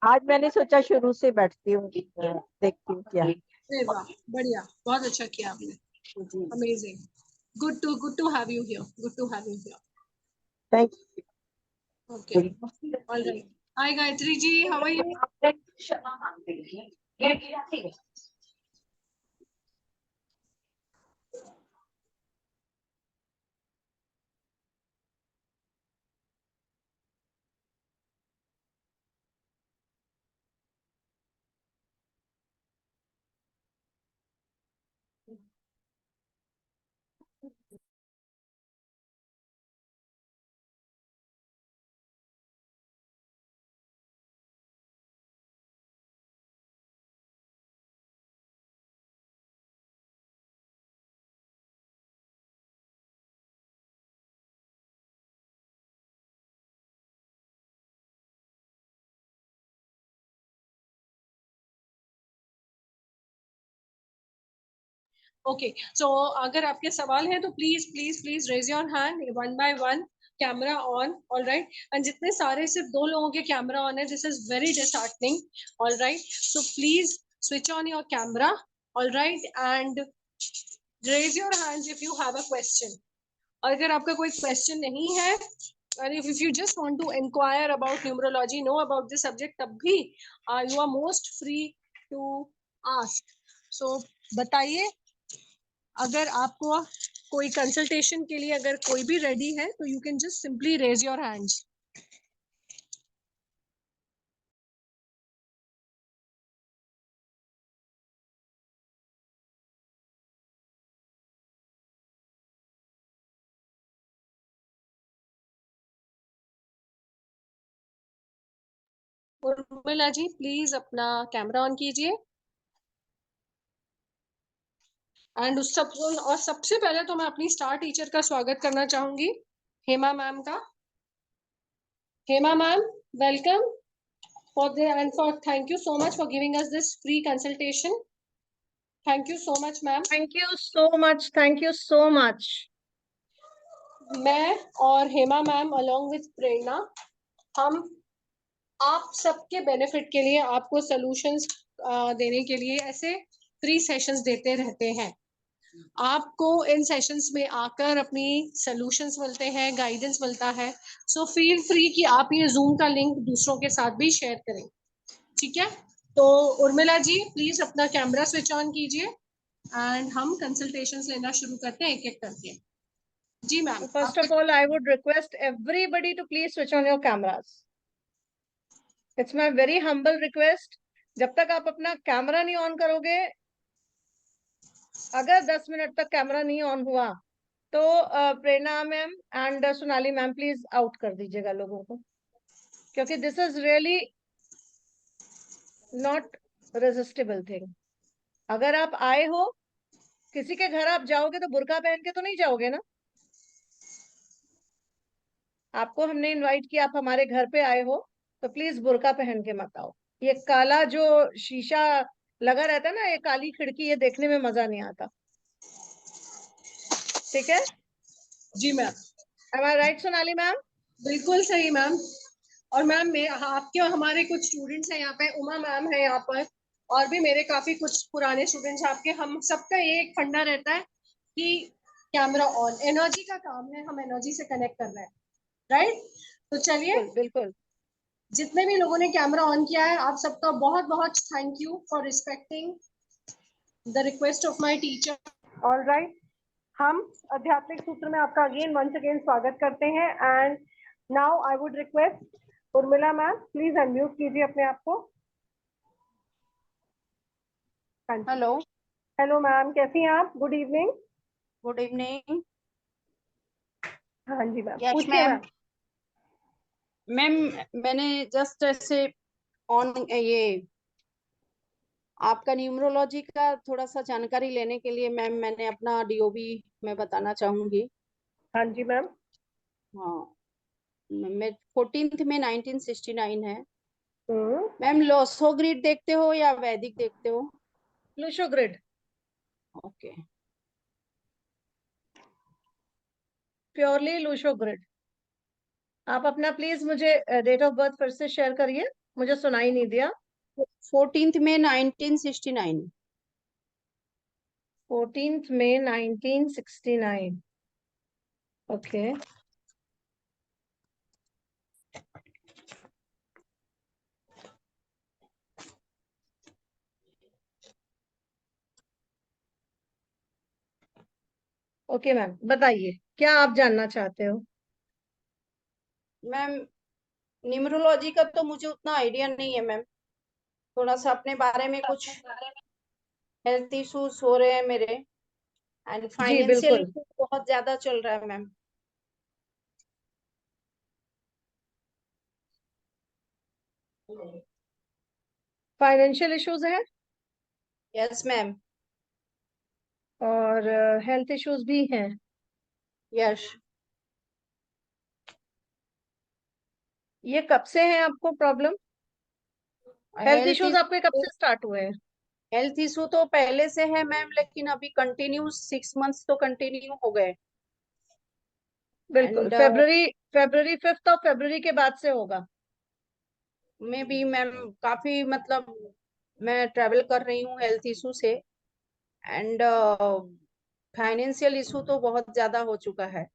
आज मैंने सोचा शुरू से बैठती हूँ, देखती हूँ क्या। अरे वाह, बढ़िया, बहुत अच्छा किया आपने। Amazing, good to have you here, good to have you here. Thank okay, all right. Hi Gayatri ji, how are you? You. Okay, so अगर आपके सवाल है तो please please please raise your hand one by one. Camera on, all right. And जितने सारे सिर्फ 2 लोगों के कैमरा ऑन है, this is very disheartening, all right. So please switch on your camera, all right, and raise your hands if you have a question. और अगर आपका कोई क्वेश्चन नहीं है, और if you just want to inquire about numerology, know about this subject, तब भी you are most free to ask. So बताइए, अगर आपको कोई कंसल्टेशन के लिए अगर कोई भी रेडी है तो you can just simply raise your hands. Urmila ji please अपना कैमरा ऑन कीजिए। एंड उस सब और सबसे पहले तो मैं अपनी स्टार टीचर का स्वागत करना चाहूंगी, हेमा मैम का। Hema ma'am, welcome for the and for thank you so much for giving us this free consultation. Thank you so much ma'am. Thank you so much, thank you so much. मैं और Hema ma'am along with प्रेरणा, हम आप सबके benefit के लिए, आपको solutions देने के लिए ऐसे फ्री सेशंस देते रहते हैं। आपको इन सेशंस में आकर अपनी सॉल्यूशंस मिलते हैं, गाइडेंस मिलता है। सो फील फ्री कि आप ये जूम का लिंक दूसरों के साथ भी शेयर करें, ठीक है? तो उर्मिला जी प्लीज अपना कैमरा स्विच ऑन कीजिए एंड हम कंसल्टेशंस लेना शुरू करते हैं एक एक करके। जी ma'am. First of all, I would request everybody to please switch on your cameras. It's my very humble request. जब तक आप अपना कैमरा नहीं ऑन करोगे, अगर 10 मिनट तक कैमरा नहीं ऑन हुआ तो Prerna ma'am and Sonali ma'am please out कर दीजिएगा लोगों को, क्योंकि this is really not resistible thing. अगर आप आए हो, किसी के घर आप जाओगे तो बुर्का पहन के तो नहीं जाओगे ना। आपको हमने इनवाइट किया, आप हमारे घर पे आए हो, तो प्लीज बुर्का पहन के मत आओ। ये काला जो शीशा लगा रहता है ना, ये काली खिड़की, ये देखने में मजा नहीं आता। ठीक है जी मैम। एम आई राइट सोनाली मैम? बिल्कुल सही मैम। और मैम आपके हमारे कुछ स्टूडेंट्स हैं यहाँ पे, उमा मैम है यहाँ पर, और भी मेरे काफी कुछ पुराने स्टूडेंट्स आपके। हम सबका ये एक फंडा रहता है कि कैमरा ऑन, एनर्जी का काम है, हम एनर्जी से कनेक्ट कर रहे हैं, राइट? तो चलिए, बिल्कुल। जितने भी लोगों ने कैमरा ऑन किया है, आप सबका बहुत बहुत thank you for respecting the request of my teacher. All right, हम आध्यात्मिक सूत्र में आपका अगेन वंस अगेन स्वागत करते हैं। And now I would request Urmila ma'am, please unmute कीजिए अपने आप को। हेलो। हेलो मैम, कैसी हैं आप? Good evening. Good evening. हाँ जी मैम, यस पूछिए मैम। मैम। मैम मैंने जस्ट ऐसे ऑन ये आपका न्यूमरोलॉजी का थोड़ा सा जानकारी लेने के लिए मैम मैंने अपना डीओबी मैं बताना चाहूंगी। हाँ जी मैम। हाँ, मैं 14 में 1969 है। हम्म। मैम लोसो ग्रिड देखते हो या वैदिक देखते हो? Lo Shu grid. Okay. Purely Lo Shu grid. आप अपना प्लीज मुझे डेट ऑफ बर्थ फिर से शेयर करिए। मुझे सुनाई नहीं दिया। 14 मई 1969। 14 मई 1969। ओके। ओके मैम, बताइए क्या आप जानना चाहते हो। मैम, न्यूमरोलॉजी का तो मुझे उतना आइडिया नहीं है मैम। थोड़ा सा अपने बारे में कुछ, हेल्थ इश्यूज हो रहे हैं मेरे, एंड जी फाइनेंशियल बिल्कुल। इशू बहुत ज्यादा चल रहा है मैम। फाइनेंशियल इश्यूज हैं यस मैम। और हेल्थ इश्यूज भी हैं। यस। ये कब से है आपको प्रॉब्लम? हेल्थ हेल्थ इश्यूज आपके कब से स्टार्ट हुए हैं? हेल्थ इशू तो पहले से है मैम, लेकिन अभी कंटिन्यू 6 मंथ्स तो कंटिन्यू हो गए। बिल्कुल, एंड फेब्रवरी 5 ऑफ फेब्रवरी के बाद से होगा। में भी मैम काफी मतलब मैं ट्रेवल कर रही हूँ हेल्थ इशू से, एंड फाइनेंशियल इशू तो बहुत ज्यादा हो चुका है।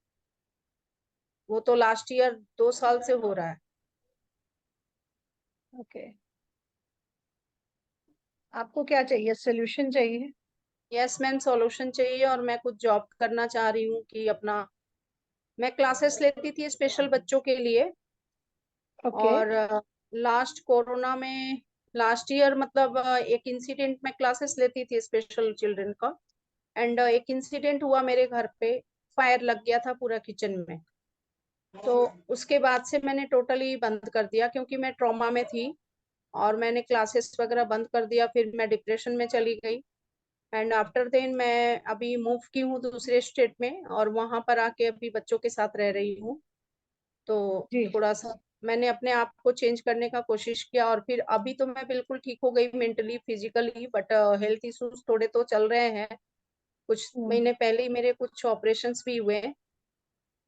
वो तो लास्ट ईयर 2 साल से हो रहा है। ओके, आपको क्या चाहिए, सोल्यूशन चाहिए? यस मैम, सॉल्यूशन चाहिए। और मैं कुछ जॉब करना चाह रही हूँ कि अपना, मैं क्लासेस लेती थी स्पेशल बच्चों के लिए। ओके। और लास्ट कोरोना में, लास्ट ईयर मतलब एक इंसिडेंट, में क्लासेस लेती थी स्पेशल चिल्ड्रन का, एंड एक इंसिडेंट हुआ मेरे घर पे। फायर लग गया था पूरा किचन में। तो उसके बाद से मैंने टोटली बंद कर दिया, क्योंकि मैं ट्रॉमा में थी। और मैंने क्लासेस वगैरह बंद कर दिया, फिर मैं डिप्रेशन में चली गई। एंड आफ्टर देन मैं अभी मूव की हूँ दूसरे स्टेट में, और वहां पर आके अभी बच्चों के साथ रह रही हूँ। तो जी थोड़ा सा मैंने अपने आप को चेंज करने का कोशिश किया, और फिर अभी तो मैं बिल्कुल ठीक हो गई mentally physically, but health issues थोड़े तो चल रहे हैं। कुछ महीने पहले ही मेरे कुछ ऑपरेशंस भी हुए हैं।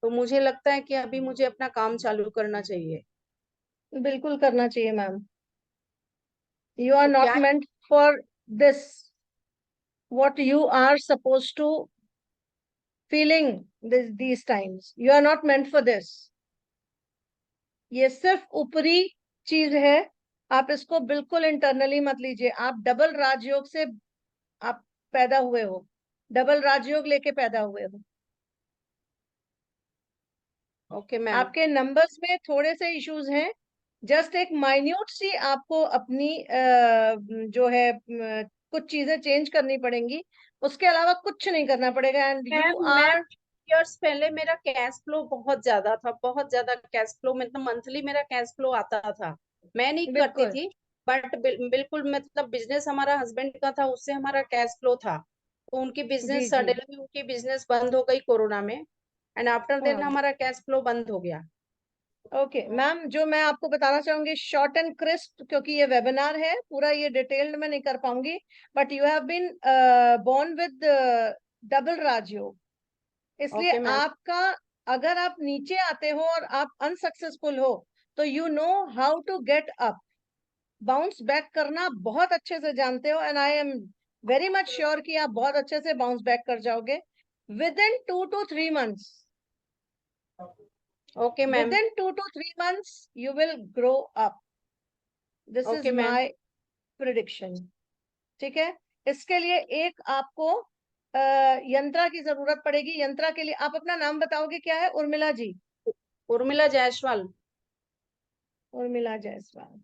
तो मुझे लगता है कि अभी मुझे अपना काम चालू करना चाहिए। बिल्कुल करना चाहिए मैम। यू आर तो क्या, not meant for this, what you are supposed to feeling these times, you are not meant for this। ये सिर्फ ऊपरी चीज है, आप इसको बिल्कुल इंटरनली मत लीजिए। आप डबल राजयोग से आप पैदा हुए हो, डबल राजयोग लेके पैदा हुए हो। Okay ma'am. आपके नंबर्स में थोड़े से इश्यूज हैं, जस्ट एक माइन्यूट सी आपको अपनी जो है कुछ चीजें चेंज करनी पड़ेंगी, उसके अलावा कुछ नहीं करना पड़ेगा। And you ma'am are years पहले मेरा कैश फ्लो बहुत ज्यादा था, बहुत ज्यादा कैश फ्लो, मतलब मंथली मेरा कैश फ्लो आता था। मैं नहीं करती बिल्कुल। थी, बट बिल्कुल मतलब बिजनेस हमारा हस्बैंड का था, उससे हमारा कैश फ्लो था। तो उनकी जी बिजनेस जी। सडनली, उनकी बिजनेस बंद हो गई कोरोना में, एंड आफ्टर देन हाँ। हमारा कैश फ्लो बंद हो गया। ओके मैम, जो मैं आपको बताना चाहूंगी शॉर्ट एंड क्रिस्प, क्योंकि ये वेबिनार है, पूरा ये डिटेल्ड में नहीं कर पाऊंगी। But you have been born with double Rajyog, इसलिए ओके मैम। आपका, अगर आप नीचे आते हो और आप अनसक्सेसफुल हो, तो you know how to get up, bounce back करना बहुत अच्छे से जानते हो। And I am very much sure कि आप बहुत अच्छे से बाउंस बैक कर जाओगे within 2 to 3 months। Okay ma'am. Within 2 to 3 months, you will grow up. This is okay ma'am. my prediction. ठीक है। इसके लिए एक आपको यंत्रा की जरूरत पड़ेगी। यंत्रा के लिए आप अपना नाम बताओगे क्या है? उर्मिला जी। उर्मिला जायसवाल। उर्मिला जायसवाल।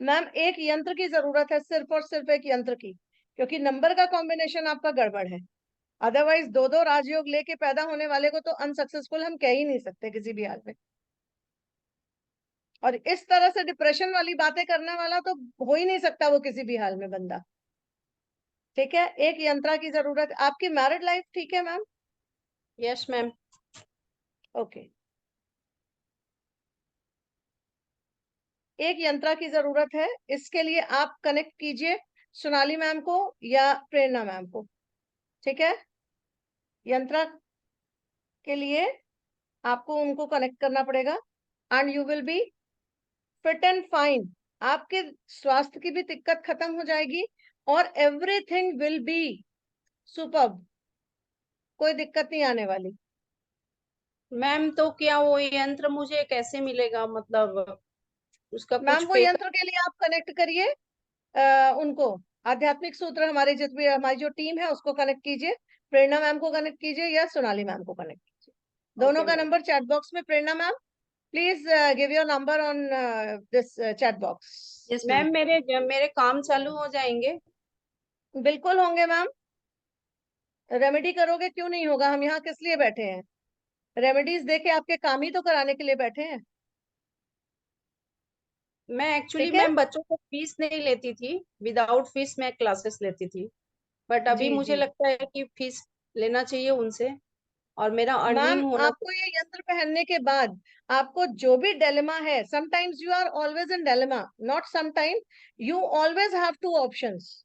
मैम, एक यंत्र की जरूरत है, सिर्फ और सिर्फ एक यंत्र की, क्योंकि नंबर का कॉम्बिनेशन आपका गड़बड़ है। अदरवाइज दो दो राजयोग लेके पैदा होने वाले को तो अनसक्सेसफुल हम कह ही नहीं सकते किसी भी हाल में। और इस तरह से डिप्रेशन वाली बातें करने वाला तो हो ही नहीं सकता वो किसी भी हाल में बंदा। ठीक है, एक यंत्रा की जरूरत है। आपकी मैरिड लाइफ ठीक है मैम? Yes ma'am. ओके। एक यंत्रा की जरूरत है, इसके लिए आप कनेक्ट कीजिए सोनाली मैम को या प्रेरणा मैम को। ठीक है, यंत्रा के लिए आपको उनको कनेक्ट करना पड़ेगा, and you will be fit and fine, आपके स्वास्थ्य की भी दिक्कत खत्म हो जाएगी और एवरीथिंग विल बी सुपर्ब, कोई दिक्कत नहीं आने वाली। मैम तो क्या वो यंत्र मुझे कैसे मिलेगा, मतलब उसका मैम कुछ वो पे यंत्र के लिए आप कनेक्ट करिए उनको, आध्यात्मिक सूत्र हमारी जितनी हमारी जो टीम है उसको कनेक्ट कीजिए, प्रेरणा मैम को कनेक्ट कीजिए या सोनाली मैम को कनेक्ट कीजिए। दोनों ओके का मैम। नंबर चैट बॉक्स में, Prerna ma'am please give your number on this chat box. Yes ma'am. Ma'am मेरे काम चालू हो जाएंगे? बिल्कुल होंगे मैम, रेमेडी करोगे क्यों नहीं होगा, हम यहाँ किस लिए बैठे हैं, रेमेडीज देके आपके काम ही तो कराने के लिए बैठे हैं। मैं एक्चुअली ठीक है, मैम बच्चों को फीस नहीं लेती थी, विदाउट फीस मैं क्लासेस लेती थी, बट अभी जी मुझे जी। लगता है कि फीस लेना चाहिए उनसे और मेरा मैम अर्निंग होना आपको ये यंत्र पहनने के बाद आपको जो भी डिलेमा है, sometimes you are always in dilemma, not sometime, you always have two options,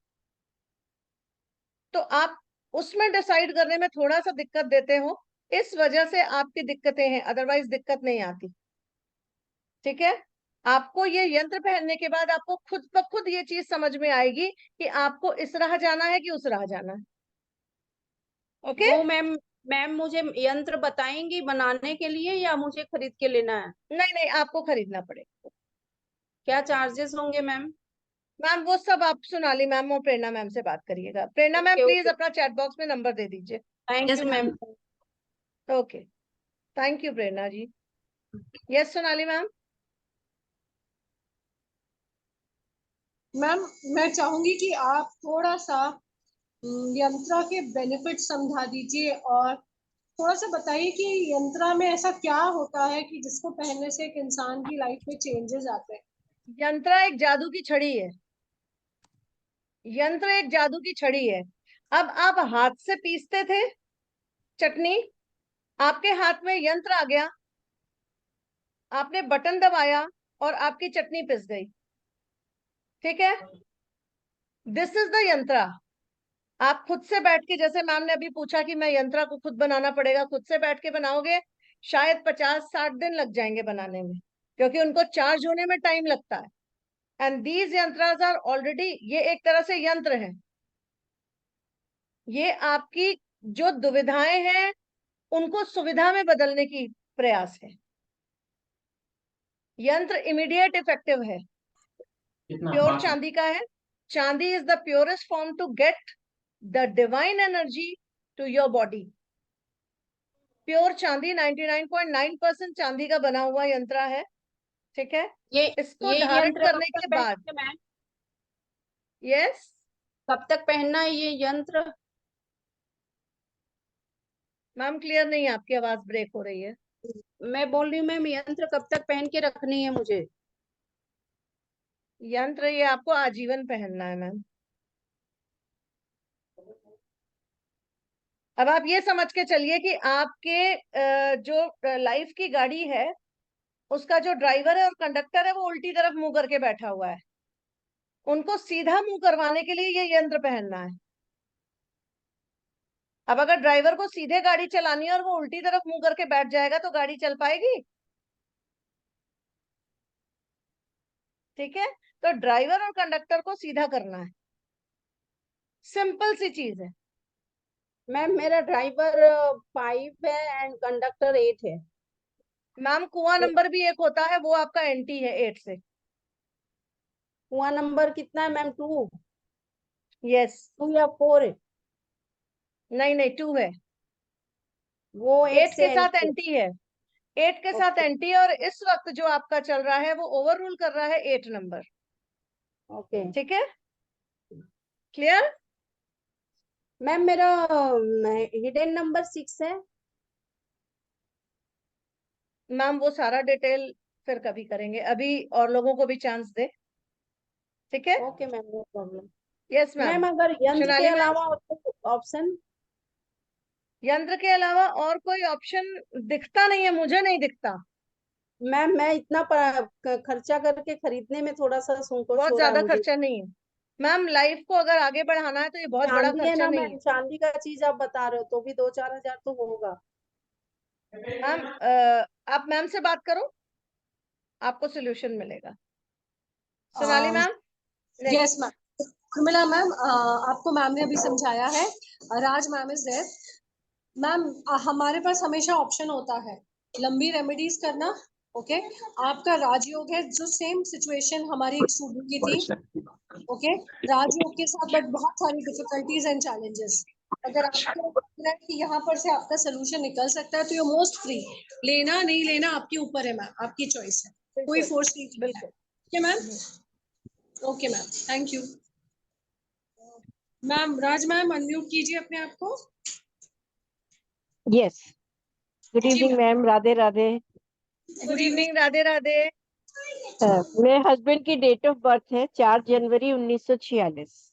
तो आप उसमें डिसाइड करने में थोड़ा सा दिक्कत देते हो, इस वजह से आपकी दिक्कतें हैं, अदरवाइज दिक्कत नहीं आती। ठीक है, आपको ये यंत्र पहनने के बाद आपको खुद ब खुद ये चीज समझ में आएगी कि आपको इस राह जाना है कि उस राह जाना है। ओके, वो मैम, मैम मुझे यंत्र बताएंगी बनाने के लिए या मुझे खरीद के लेना है? नहीं नहीं आपको खरीदना पड़ेगा। क्या चार्जेस होंगे मैम? मैम वो सब आप सोनाली मैम और प्रेरणा मैम से बात करिएगा। Prerna ma'am okay please okay, अपना चैट बॉक्स में नंबर दे दीजिए। Thank yes you ma'am. Ma'am. Okay, thank you Prerna ji. Yes Sonali ma'am. Ma'am मैं चाहूंगी कि आप थोड़ा सा यंत्रा के बेनिफिट समझा दीजिए और थोड़ा सा बताइए कि यंत्रा में ऐसा क्या होता है कि जिसको पहनने से एक इंसान की लाइफ में चेंजेस आते हैं। यंत्रा एक जादू की छड़ी है, यंत्र एक जादू की छड़ी है। अब आप हाथ से पीसते थे चटनी, आपके हाथ में यंत्र आ गया, आपने बटन दबाया और आपकी चटनी पिस गई। ठीक है, दिस इज द यंत्रा। आप खुद से बैठ के, जैसे मैम ने अभी पूछा कि मैं यंत्रा को खुद बनाना पड़ेगा, खुद से बैठ के बनाओगे शायद 50-60 दिन लग जाएंगे बनाने में, क्योंकि उनको चार्ज होने में टाइम लगता है। And these yantras are already, ये एक तरह से यंत्र है, ये आपकी जो दुविधाएं हैं उनको सुविधा में बदलने की प्रयास है। यंत्र इमीडिएट इफेक्टिव है, प्योर चांदी का है। Chandi is the purest form to get the divine energy to your body. Pure chandi 99.9% चांदी का बना हुआ यंत्र है। ठीक है, ये इसको ये धारण यंत्र कब करने तक के बाद, पहनना है मैम? यस कब तक पहनना है ये यंत्र? मैम क्लियर नहीं है, आपकी आवाज ब्रेक हो रही है। मैं बोल रही हूँ मैम, यंत्र कब तक पहन के रखनी है मुझे? यंत्र ये आपको आजीवन पहनना है मैम। अब आप ये समझ के चलिए कि आपके जो लाइफ की गाड़ी है उसका जो ड्राइवर है और कंडक्टर है वो उल्टी तरफ मुंह करके बैठा हुआ है, उनको सीधा मुंह करवाने के लिए ये यंत्र पहनना है। अब अगर ड्राइवर को सीधे गाड़ी चलानी है और वो उल्टी तरफ मुंह करके बैठ जाएगा तो गाड़ी चल पाएगी? ठीक है, तो ड्राइवर और कंडक्टर को सीधा करना है, सिंपल सी चीज है। मैम मेरा ड्राइवर 5 है एंड कंडक्टर 8 है। मैम कुआं नंबर भी एक होता है, वो आपका एंटी है 8 से। कुआं नंबर कितना है मैम? 2? यस, 2 या 4 है? नहीं नहीं 2 है, वो 8 8 से के साथ एंटी है। एंटी है, 8 के साथ ओके एंटी है, और इस वक्त जो आपका चल रहा है वो ओवर रूल कर रहा है 8 नंबर। ओके। ठीक है, क्लियर? मैम मेरा हिडन नंबर 6 है। मैम वो सारा डिटेल फिर कभी करेंगे, अभी और लोगों को भी चांस दे। ठीक है, okay ma'am, no problem. Yes ma'am. Ma'am अगर यंत्र के सोनाली मैम, अलावा और कोई ऑप्शन? यंत्र के अलावा और कोई ऑप्शन दिखता नहीं है, मुझे नहीं दिखता। मैम मैं इतना खर्चा करके खरीदने में थोड़ा सा संकोच बहुत हो रहा है ज्यादा मुझे। खर्चा नहीं है मैम, लाइफ को अगर आगे बढ़ाना है तो ये बहुत बड़ा चांदी है खर्चा ना नहीं मैम, है। चांदी का चीज आप बता रहे हो तो भी 2-4 हजार तो होगा। मैम आप मैम से बात करो, आपको सोल्यूशन मिलेगा। Sonali ma'am yes ma'am, Urmila ma'am, आपको मैम ने अभी समझाया है, राज मैम इज देयर। मैम हमारे पास हमेशा ऑप्शन होता है लंबी रेमेडीज करना, ओके। आपका राजयोग है, जो सेम सिचुएशन हमारी एक स्टूडेंट की थी, ओके, राजयोग के साथ, बट बहुत सारी डिफिकल्टीज एंड चैलेंजेस। अगर आपको लग रहा है कि यहाँ पर से आपका सोल्यूशन निकल सकता है तो यू मोस्ट फ्री, लेना नहीं लेना आपके ऊपर है मैम, आपकी चॉइस है, कोई फोर्स नहीं किया है। बिल्कुल। Okay ma'am, okay ma'am, thank you ma'am. Raj ma'am unmute कीजिए अपने आप को। यस, गुड जी evening ma'am, Radhe Radhe. Good evening, Radhe Radhe. मेरे हस्बैंड की डेट ऑफ बर्थ है 4 जनवरी 1946।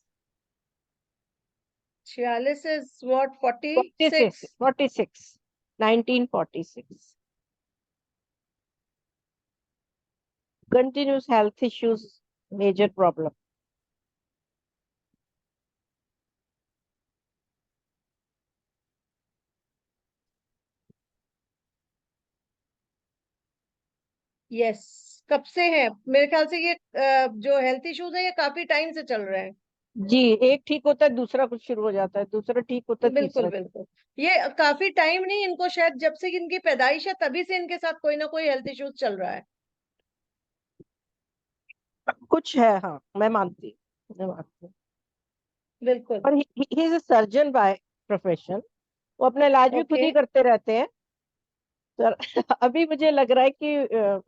46 is what, 46 46? 46 1946। Continuous health issues, major problem। Yes, कब से है? मेरे ख्याल से ये जो हेल्थ इश्यूज है ये काफी टाइम से चल रहे हैं। जी, एक ठीक होता है दूसरा कुछ शुरू हो जाता है, दूसरा ठीक होता है बिल्कुल तीसरा। बिल्कुल, ये काफी टाइम नहीं, इनको शायद जब से इनकी पैदाइश है तभी से इनके साथ कोई ना कोई हेल्थ इश्यूज चल रहा है। कुछ है, हाँ, मैं मानती हूँ। बिल्कुल। पर he is a surgeon by profession, वो अपना इलाज भी खुद ओके, ही करते रहते हैं। सर अभी मुझे लग रहा है कि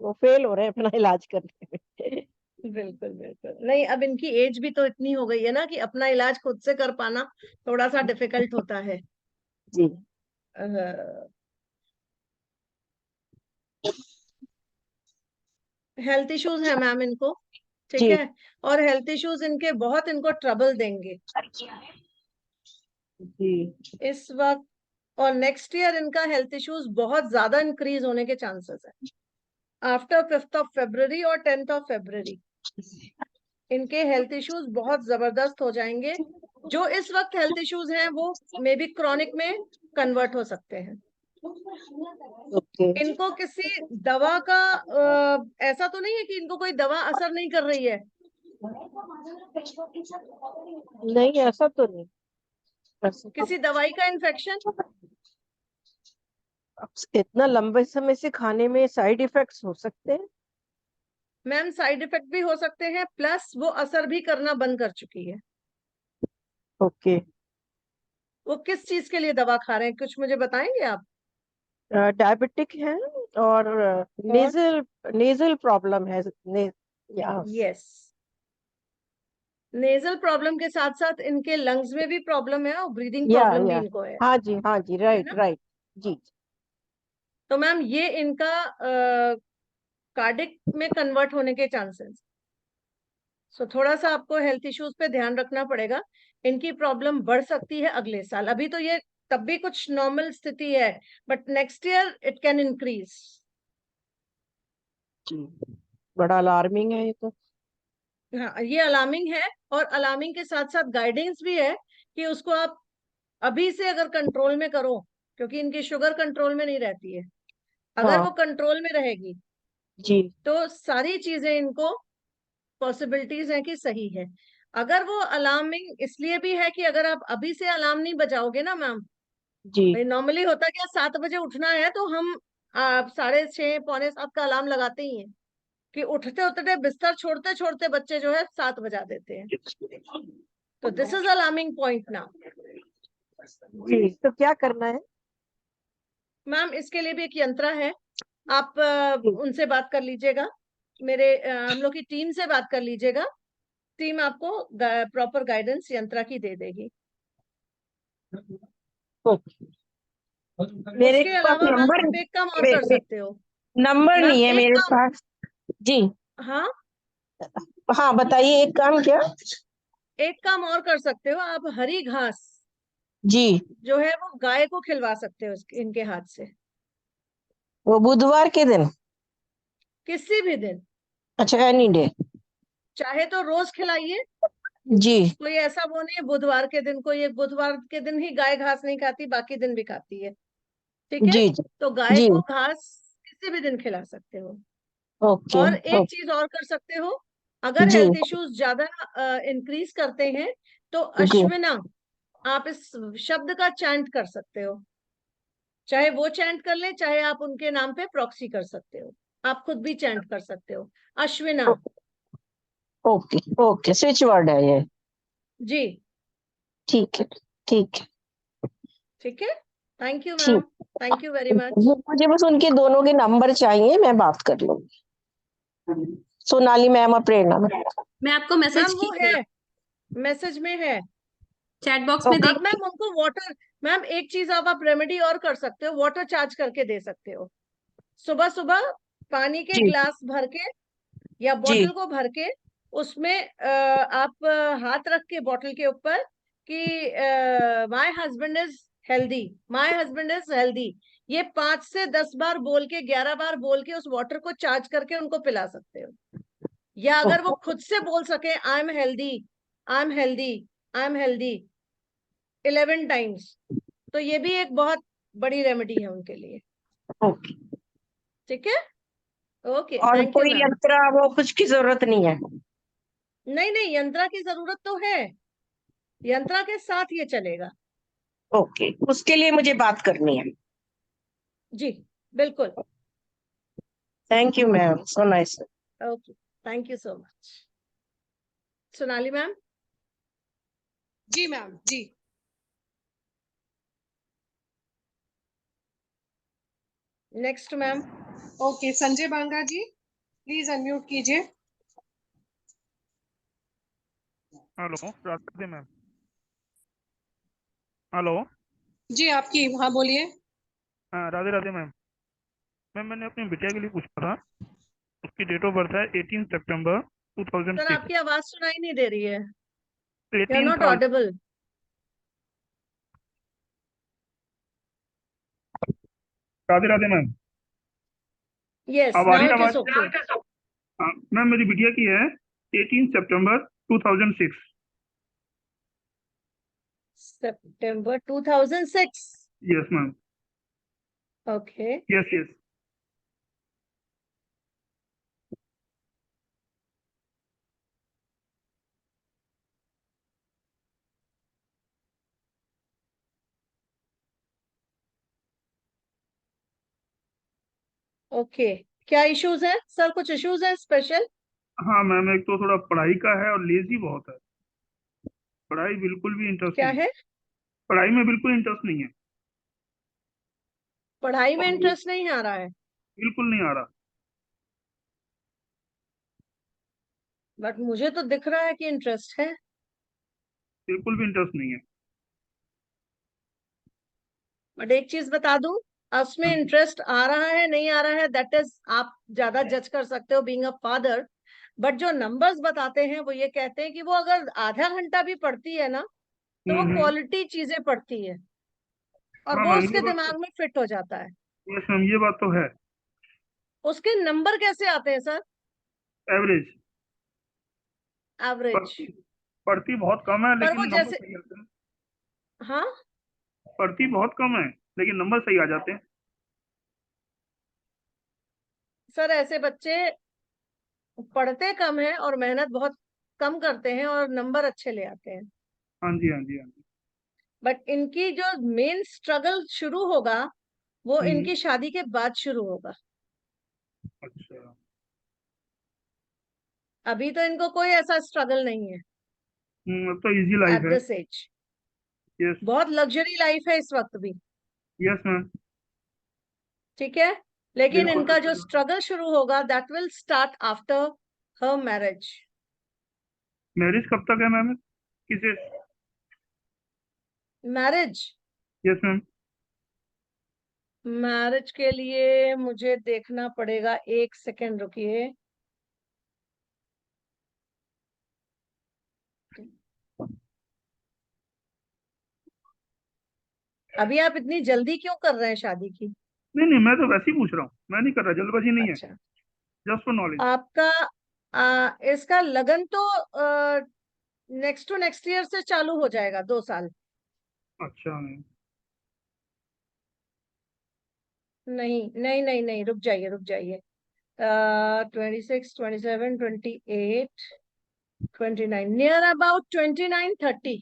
वो फेल हो रहे हैं अपना इलाज करने में। बिल्कुल बिल्कुल। नहीं, अब इनकी एज भी तो इतनी हो गई है ना कि अपना इलाज खुद से कर पाना थोड़ा सा डिफिकल्ट होता है। जी, हेल्थ इश्यूज है मैम इनको, ठीक जी, है। और हेल्थ इश्यूज इनके बहुत इनको ट्रबल देंगे जी। इस वक्त, और नेक्स्ट ईयर इनका हेल्थ इश्यूज बहुत ज्यादा इंक्रीज होने के चांसेस है। आफ्टर 5th of February और 10th of February इनके हेल्थ इश्यूज बहुत जबरदस्त हो जाएंगे। जो इस वक्त हेल्थ इश्यूज हैं वो मे बी क्रॉनिक में कन्वर्ट हो सकते हैं। ओके। इनको किसी दवा का ऐसा तो नहीं है कि इनको कोई दवा असर नहीं कर रही है? नहीं, ऐसा तो नहीं। किसी दवाई का इन्फेक्शन? इतना लंबे समय से खाने में साइड इफेक्ट्स हो सकते हैं। मैम साइड इफेक्ट भी हो सकते हैं, प्लस वो असर भी करना बंद कर चुकी है। ओके। वो किस चीज के लिए दवा खा रहे हैं, कुछ मुझे बताएंगे आप? डायबिटिक है और और नेजल नेजल प्रॉब्लम है। या यस, नेजल प्रॉब्लम के साथ साथ इनके लंग्स में भी प्रॉब्लम है और ब्रीदिंग या प्रॉब्लम भी या इनको है हाँ जी, हाँ जी, है राइट ना? राइट। जी। तो मैम ये इनका कार्डिक में कन्वर्ट होने के चांसेस, सो थोड़ा सा आपको हेल्थ इश्यूज पे ध्यान रखना पड़ेगा। इनकी प्रॉब्लम बढ़ सकती है अगले साल, अभी तो ये तब भी कुछ नॉर्मल स्थिति है, but next year it can increase. जी, बड़ा अलार्मिंग है ये तो। हाँ, ये अलार्मिंग है, और अलार्मिंग के साथ साथ गाइडेंस भी है कि उसको आप अभी से अगर कंट्रोल में करो, क्योंकि इनकी शुगर कंट्रोल में नहीं रहती है। अगर हाँ वो कंट्रोल में रहेगी जी, तो सारी चीजें इनको पॉसिबिलिटीज है कि सही है। अगर वो अलार्मिंग इसलिए भी है कि अगर आप अभी से अलार्म नहीं बजाओगे ना मैम, जी, भाई नॉर्मली होता क्या, 7 बजे उठना है तो हम 6:30 पौने 7 का अलार्म लगाते ही हैं कि उठते उठते बिस्तर छोड़ते छोड़ते बच्चे जो है 7 बजा देते हैं। तो this is alarming point now. जी। तो क्या करना है? मैम इसके लिए भी एक यंत्र है, आप जी, उनसे बात कर लीजिएगा, मेरे हम लोग की टीम से बात कर लीजिएगा। टीम आपको प्रॉपर गाइडेंस यंत्रा की दे देगी। ओके। मेरे उसके पास अलावा मैम नंबर आप एक काम और कर सकते हो। नंबर मैम नहीं है एक मेरे काम, पास। जी, हाँ, हाँ, बताइए एक काम क्या। एक काम और कर सकते हो, आप हरी घास जी, जो है वो गाय को खिलवा सकते हो इनके हाथ से, वो बुधवार के दिन? किसी भी दिन, अच्छा, एनी डे। चाहे तो रोज खिलाइए। जी, कोई ऐसा वो नहीं है बुधवार के दिन, कोई एक बुधवार के दिन ही गाय घास नहीं खाती, बाकी दिन भी खाती है, ठीक है। जी, जी, तो गाय जी। को घास किसी भी दिन खिला सकते हो। ओके, और एक ओके। चीज और कर सकते हो, अगर जी हेल्थ इश्यूज ज्यादा इंक्रीज करते हैं तो जी अश्विना, आप इस शब्द का चैंट कर सकते हो। चाहे वो चैंट कर ले, चाहे आप उनके नाम पे प्रॉक्सी कर सकते हो। आप खुद भी चैंट कर सकते हो, अश्विना। ओके ओके, स्विच वर्ड है ये। जी, ठीक है ठीक है ठीक है। थैंक यू मैम, ठीक। Thank you very much. मुझे बस उनके दोनों के नंबर चाहिए, मैं बात कर लूंगी, सोनाली मैम और प्रेरणा मैम। मैं आपको मैसेज मैम की वो थी, है, मैसेज में है। चैट बॉक्स में आप देख। मैम उनको वाटर, मैम एक चीज आप रेमेडी और कर सकते हो, वाटर चार्ज करके दे सकते हो। सुबह सुबह पानी के जी ग्लास भर के या जी बॉटल को भर के, उसमें आप हाथ रख के बॉटल के ऊपर कि my husband is healthy, my husband is healthy, ये 5 से 10 बार बोल के, 11 बार बोल के उस वाटर को चार्ज करके उनको पिला सकते हो। या अगर वो खुद से बोल सके I am healthy, I am healthy, I am healthy 11 times, तो ये भी एक बहुत बड़ी रेमेडी है उनके लिए। ओके। ठीक है, ओके, और थैंक यू कोई मैम। यंत्र वो कुछ की जरूरत नहीं है? नहीं नहीं, यंत्रा की जरूरत तो है, यंत्रा के साथ ये चलेगा। ओके, उसके लिए मुझे बात करनी है। जी बिल्कुल। Thank you ma'am, so nice. Okay, thank you so much. Sonali ma'am. जी मैम जी। Next ma'am. Okay, Sanjay Banga ji please unmute कीजिए। Hello, Radhe ma'am. हेलो। जी आपकी, हाँ बोलिए। हाँ, राधे राधे मैम। मैम मैंने अपनी बिटिया के लिए पूछा था, उसकी डेट ऑफ बर्थ है 18 सितंबर सर 2006। आपकी आवाज सुनाई नहीं दे रही है, यू आर 18 नॉट साल। Audible. Radhe Radhe ma'am. Yes, अब आ रही नाउ है इट इज आवाज? ओके। हाँ मैम, मेरी बिटिया की है 18 सितंबर 2006। सितंबर 2006। Yes ma'am. Okay, yes yes. Okay. क्या इश्यूज है सर, कुछ इश्यूज है स्पेशल? हाँ मैम, एक तो थोड़ा पढ़ाई का है और लेजी बहुत है। पढ़ाई बिल्कुल भी इंटरेस्ट क्या नहीं है। है? पढ़ाई में बिल्कुल इंटरेस्ट नहीं है। पढ़ाई में और इंटरेस्ट नहीं आ रहा है? बिल्कुल नहीं आ रहा। बट मुझे तो दिख रहा है कि इंटरेस्ट है। बिल्कुल भी इंटरेस्ट नहीं है। बट एक चीज बता दूं, उसमें हाँ जी। इंटरेस्ट आ रहा है नहीं आ रहा है, दैट इज आप ज्यादा जज कर सकते हो बीइंग अ फादर। बट जो नंबर्स बताते हैं वो ये कहते हैं कि वो अगर आधा घंटा भी पढ़ती है ना, तो वो हम्म। क्वालिटी चीजें पढ़ती है और हाँ वो मैम, ये उसके बात तो। दिमाग में फिट हो जाता है। यस मैम, ये बात तो है। उसके नंबर कैसे आते हैं सर? एवरेज। एवरेज। पढ़ती पढ़ती बहुत कम है पर लेकिन वो नंबर जैसे, सही आते हैं। हाँ पढ़ती बहुत कम है लेकिन नंबर सही आ जाते हैं। सर, ऐसे बच्चे पढ़ते कम है और मेहनत बहुत कम करते हैं और नंबर अच्छे ले आते हैं। हाँ जी हाँ जी हाँ जी। बट इनकी जो मेन स्ट्रगल शुरू होगा वो हम्म। इनकी शादी के बाद शुरू होगा। अच्छा। अभी तो इनको कोई ऐसा स्ट्रगल नहीं है अब तो इजी लाइफ एट है। This age. यस। बहुत लग्जरी लाइफ है इस वक्त भी। Yes ma'am. ठीक है, लेकिन बिल्कुल इनका जो बिल्कुल। स्ट्रगल शुरू होगा that will start after her marriage. Marriage कब तक है मैम? किसे? Marriage, yes ma'am. मैरिज के लिए मुझे देखना पड़ेगा, एक सेकेंड रुकिए। अभी आप इतनी जल्दी क्यों कर रहे हैं शादी की? नहीं नहीं, मैं तो वैसे ही पूछ रहा हूँ, मैं नहीं कर रहा, जल्दबाजी नहीं है। अच्छा, जस्ट फॉर नॉलेज। आपका इसका लगन तो नेक्स्ट टू नेक्स्ट ईयर से चालू हो जाएगा, 2 साल। अच्छा मैम। नहीं नहीं नहीं नहीं, रुक जाइए रुक जाइए। 26, 27, 28, 29, near about 29, 30.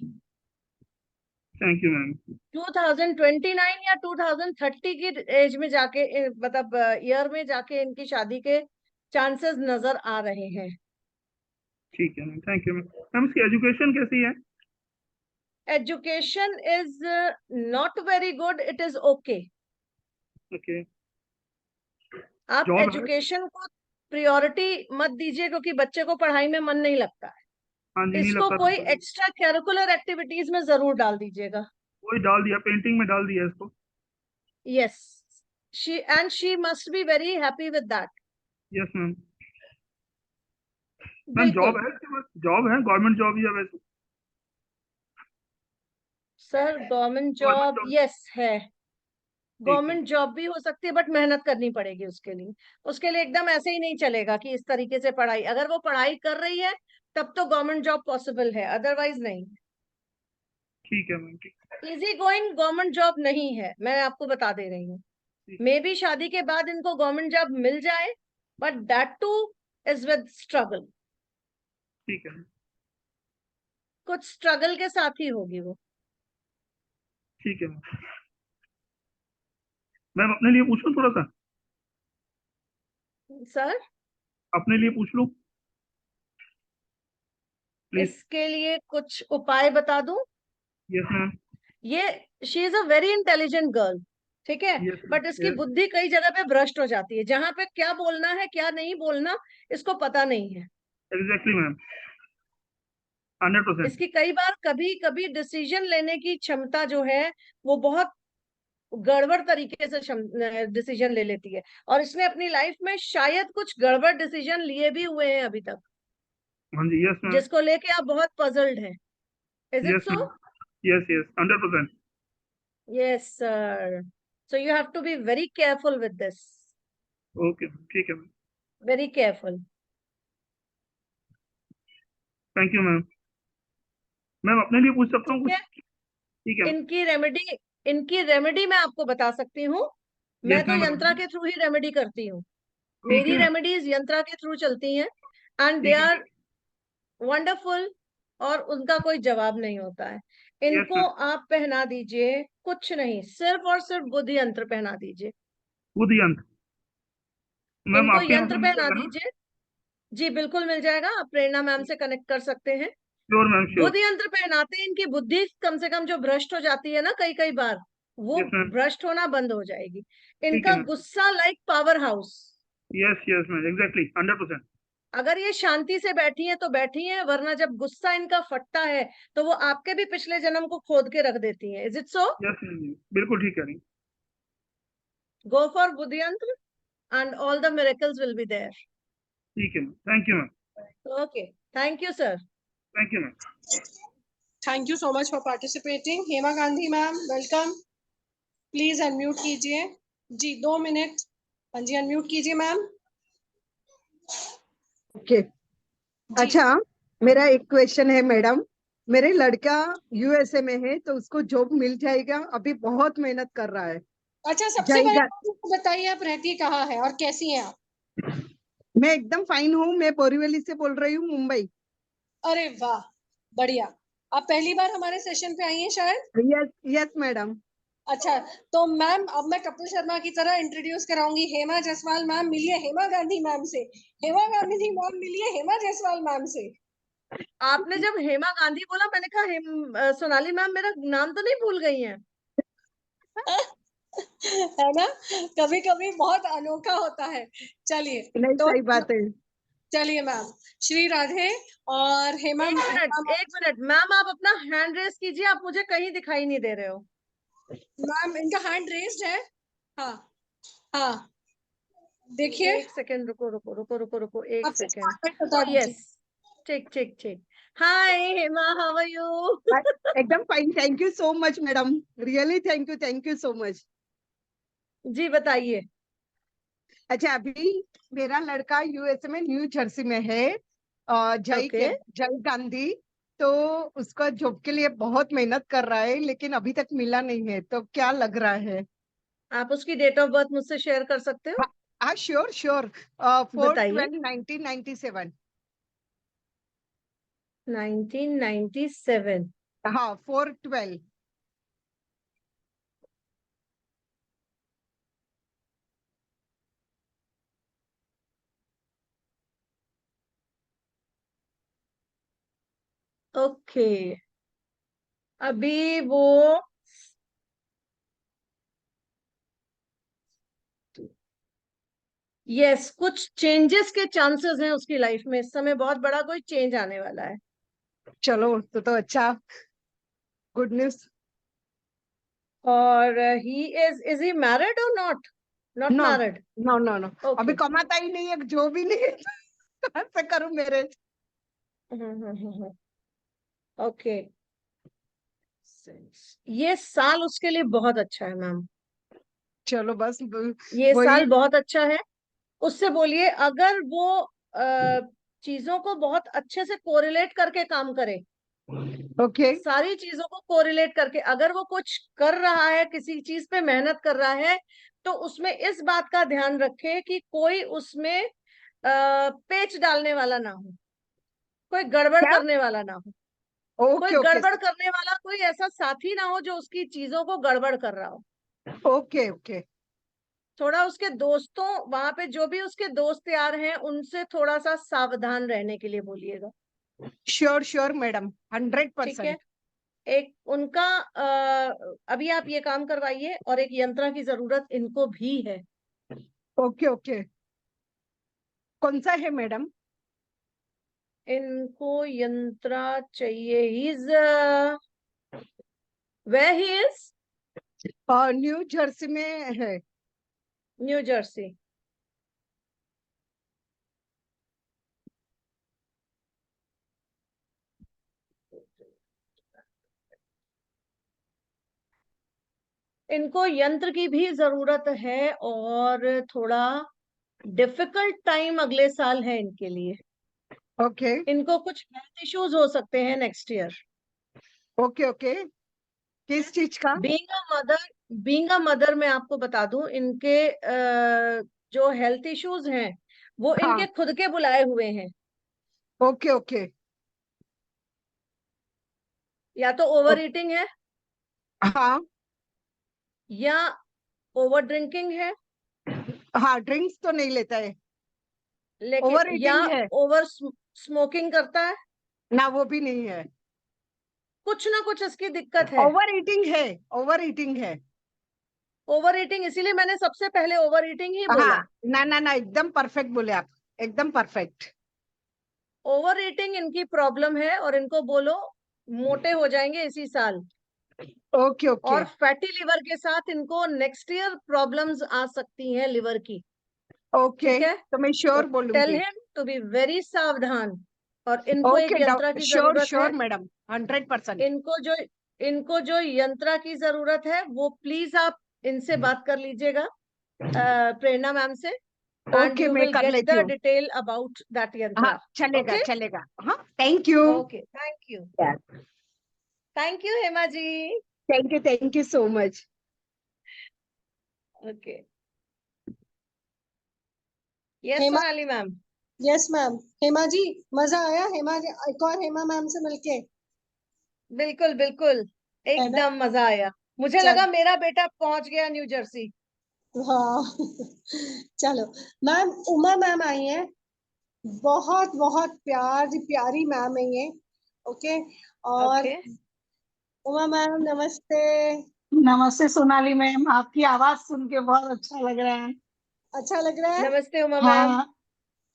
Thank you ma'am. 2029 या 2030 की एज में जाके मतलब ईयर में जाके इनकी शादी के चांसेस नजर आ रहे हैं। ठीक है ma'am, thank you ma'am. Ma'am इसकी एजुकेशन कैसी है? Education is not very good, it is okay. Okay. आप जॉब है? एजुकेशन को प्रायोरिटी मत दीजिए, क्योंकि बच्चे को पढ़ाई में मन नहीं लगता है। हाँ जी, नहीं इसको लगता कोई तो एक्स्ट्रा करिकुलर एक्टिविटीज में जरूर डाल दीजिएगा। वही डाल दिया, पेंटिंग में डाल दिया इसको। Yes, she must be very happy with that. Yes ma'am. Ma'am job बिल्कुल है इसके पास? जॉब है, गवर्नमेंट जॉब या वैसे? Sir, government government job job. Yes है। ठीक है। गवर्नमेंट जॉब भी हो सकती है, बट मेहनत करनी पड़ेगी उसके लिए। उसके लिए एकदम ऐसे ही नहीं चलेगा कि इस तरीके से पढ़ाई, अगर वो पढ़ाई कर रही है तब तो गवर्नमेंट जॉब पॉसिबल है, अदरवाइज नहीं। ठीक है मैम, ठीक इजी गोइंग गवर्नमेंट जॉब नहीं है, मैं आपको बता दे रही हूँ। ठीक मे बी शादी के बाद इनको गवर्नमेंट जॉब मिल जाए, but that two is with struggle. ठीक है। कुछ स्ट्रगल के साथ ही होगी वो। ठीक है मैम। मैम अपने लिए पूछ लूँ थोड़ा सा? सर, अपने लिए पूछ लूँ प्लीज? इसके लिए कुछ उपाय बता दूं? Yes ma'am. ये she is a very intelligent girl, ठीक है, यस बट इसकी यस। बुद्धि कई जगह पे भ्रष्ट हो जाती है। जहां पे क्या बोलना है क्या नहीं बोलना इसको पता नहीं है। Exactly ma'am, 100%। इसकी कई बार कभी कभी डिसीजन लेने की क्षमता जो है वो बहुत गड़बड़ तरीके से डिसीजन ले लेती है, और इसने अपनी लाइफ में शायद कुछ गड़बड़ डिसीजन लिए भी हुए हैं अभी तक, हाँ जी, यस मैम। जिसको लेके आप बहुत पजल्ड हैं। Is it yes so? Ma'am. Yes yes, 100%। Yes sir, so you have to be very careful with this, okay, ठीक है ma'am. Very careful. Thank you ma'am. Ma'am अपने लिए पूछ सकता हूँ ठीक कुछ? है, ठीक है। इनकी रेमेडी मैं आपको बता सकती हूँ। मैं यस तो मैम, यंत्रा बताइए। के थ्रू ही रेमेडी करती हूँ। ठीक मेरी है। रेमेडीज यंत्रा के थ्रू चलती हैं, एंड दे ठीक है। आर वंडरफुल, और उनका कोई जवाब नहीं होता है। यस इनको मैम। आप पहना दीजिए, कुछ नहीं, सिर्फ और सिर्फ बुद्धि यंत्र पहना दीजिए। बुद्धि यंत्र? मैम इनको आपके यहाँ पे यंत्र मिल पहना जाएगा ना? दीजिए। जी बिल्कुल मिल जाएगा, आप प्रेरणा मैम से कनेक्ट कर सकते हैं। Sure ma'am, sure. बुद्धि यंत्र पहनाते ही इनकी बुद्धि कम से कम जो भ्रष्ट हो जाती है ना कई कई बार, वो यस मैम। भ्रष्ट होना बंद हो जाएगी। ठीक है इनका मैम। गुस्सा like power house. Yes yes ma'am, exactly 100%। अगर ये शांति से बैठी है तो बैठी है, वरना जब गुस्सा इनका फटता है तो वो आपके भी पिछले जन्म को खोद के रख देती है। Is it so? Yes ma'am, बिल्कुल ठीक है। नहीं, go for buddhi yantra and all the miracles will be there. ठीक है ma'am, thank you ma'am. Okay, thank you sir. Thank you ma'am. Thank you so much for participating. Hema Gandhi ma'am, welcome. Please unmute कीजिए। जी 2 minute. हाँ जी, unmute कीजिए ma'am. Okay. अच्छा, मेरा एक क्वेश्चन है मैडम। मेरे लड़का यूएसए में है तो उसको जॉब मिल जाएगा? अभी बहुत मेहनत कर रहा है। अच्छा, सबसे जय पहले गा- मुझे बताइए आप रहती कहाँ है और कैसी हैं आप? मैं एकदम फाइन हूँ। मैं बोरीवली से बोल रही हूँ, मुंबई। अरे वाह, बढ़िया। आप पहली बार हमारे सेशन पे आई हैं शायद? Yes yes madam. अच्छा, तो मैम अब मैं कपिल शर्मा की तरह इंट्रोड्यूस कराऊंगी। हेमा जायसवाल मैम, मिलिए हेमा गांधी मैम से। हेमा गांधी मैम, मिलिए हेमा जायसवाल मैम से। आपने जब हेमा गांधी बोला, मैंने कहा सोनाली मैम मेरा नाम तो नहीं भूल गई हैं? है ना, कभी कभी बहुत अनोखा होता है। चलिए, नहीं, तो सही बात है। चलिए मैम, श्री राधे और हेमा। एक मिनट मैम, आप अपना हैंड रेस कीजिए, आप मुझे कहीं दिखाई नहीं दे रहे हो। मैम इनका हैंड रेस्ड है। हाँ हाँ, देखिए। एक सेकेंड, रुको रुको रुको रुको रुको, एक आप सेकेंड। बता ओ दीजिए। यस, ठीक ठीक ठीक। Hi Hema, how are you? एकदम fine, thank you so much madam. Really thank you so much. जी बताइए। अच्छा, अभी मेरा लड़का यूएसए में न्यू जर्सी में है, ओके, जय गांधी। तो उसका जॉब के लिए बहुत मेहनत कर रहा है, लेकिन अभी तक मिला नहीं है। तो क्या लग रहा है? आप उसकी डेट ऑफ बर्थ मुझसे शेयर कर सकते हो? हाँ श्योर श्योर 4/12 बताइए। 1997। 1997। हाँ 4/12। ओके, अभी वो यस कुछ चेंजेस के चांसेस हैं उसकी लाइफ में इस समय, बहुत बड़ा कोई चेंज आने वाला है। चलो तो अच्छा, गुड न्यूज। और ही इज ही मैरिड और not? Not no married. No no no, okay. अभी कमाता ही नहीं है, जो भी नहीं है कहाँ से करूं मैरिज। ओके, ये साल उसके लिए बहुत अच्छा है मैम, चलो बस ये वही। साल बहुत अच्छा है। उससे बोलिए अगर वो चीजों को बहुत अच्छे से कोरिलेट करके काम करे, ओके सारी चीजों को कोरिलेट करके, अगर वो कुछ कर रहा है, किसी चीज पे मेहनत कर रहा है, तो उसमें इस बात का ध्यान रखे कि कोई उसमें पेच डालने वाला ना हो, कोई गड़बड़ क्या? करने वाला ना हो, कोई ओके ओके गड़बड़ करने वाला कोई ऐसा साथी ना हो जो उसकी चीजों को गड़बड़ कर रहा हो। Okay okay. थोड़ा उसके दोस्तों, वहां पे जो भी उसके दोस्त यार हैं, उनसे थोड़ा सा सावधान रहने के लिए बोलिएगा। श्योर श्योर मैडम, ठीक है। 100%। एक उनका अभी आप ये काम करवाइए, और एक यंत्रा की जरूरत इनको भी है। ओके ओके, कौन सा है मैडम? इनको यंत्रा चाहिए। He is way he is new Jersey में है। New Jersey. इनको यंत्र की भी जरूरत है, और थोड़ा डिफिकल्ट टाइम अगले साल है इनके लिए। ओके इनको कुछ हेल्थ इश्यूज हो सकते हैं नेक्स्ट ईयर। ओके ओके, किस चीज का? बीइंग अ मदर मैं आपको बता दूं, इनके जो हेल्थ इश्यूज हैं वो हाँ इनके खुद के बुलाए हुए हैं। Okay okay. या तो ओवर ईटिंग है, हाँ या ओवर ड्रिंकिंग है, हाँ, ड्रिंक्स तो नहीं लेता है। ओवर लेकिन या ईटिंग है? ओवर स्मोकिंग करता है। ना, वो भी नहीं है। कुछ ना कुछ इसकी दिक्कत है। ओवर ईटिंग है, ओवर ईटिंग है। ओवर ईटिंग, इसीलिए मैंने सबसे पहले ओवर ईटिंग ही बोला। हाँ, ना ना ना, एकदम परफेक्ट बोले आप, एकदम परफेक्ट। ओवर ईटिंग इनकी प्रॉब्लम है, और इनको बोलो मोटे हो जाएंगे इसी साल। ओके ओके और फैटी लिवर के साथ इनको नेक्स्ट ईयर प्रॉब्लम्स आ सकती हैं लिवर की। ओके, ठीक है, तो मैं तो श्योर टेल बोलूंगी। हिम टू बी वेरी सावधान। और इनको एक ओके यंत्रा की श्योर जरूरत है। Sure madam, 100%। इनको जो यंत्रा की जरूरत है वो प्लीज आप इनसे बात कर लीजिएगा, प्रेरणा मैम से, एंड ओके, यू मैं विल कर गेट लेती द हूँ। डिटेल अबाउट दैट हाँ यंत्रा। चलेगा ओके चलेगा, हाँ thank you. Okay, thank you Hema ji. Thank you so much. Okay, yes Hema, Sonali ma'am. Yes ma'am. Hema ji, मजा आया हेमा जी, एक और हेमा मैम से मिलके? बिल्कुल बिल्कुल, है ना? एकदम मजा आया। मुझे चल, लगा मेरा बेटा पहुंच गया न्यू जर्सी। हाँ चलो मैम, उमा मैम आई हैं, बहुत बहुत प्यारी प्यारी मैम है ये। ओके, और ओके, उमा मैम नमस्ते। नमस्ते सोनाली मैम, आपकी आवाज सुन के बहुत अच्छा लग रहा है। अच्छा लग रहा है? नमस्ते उमा मैम। हाँ,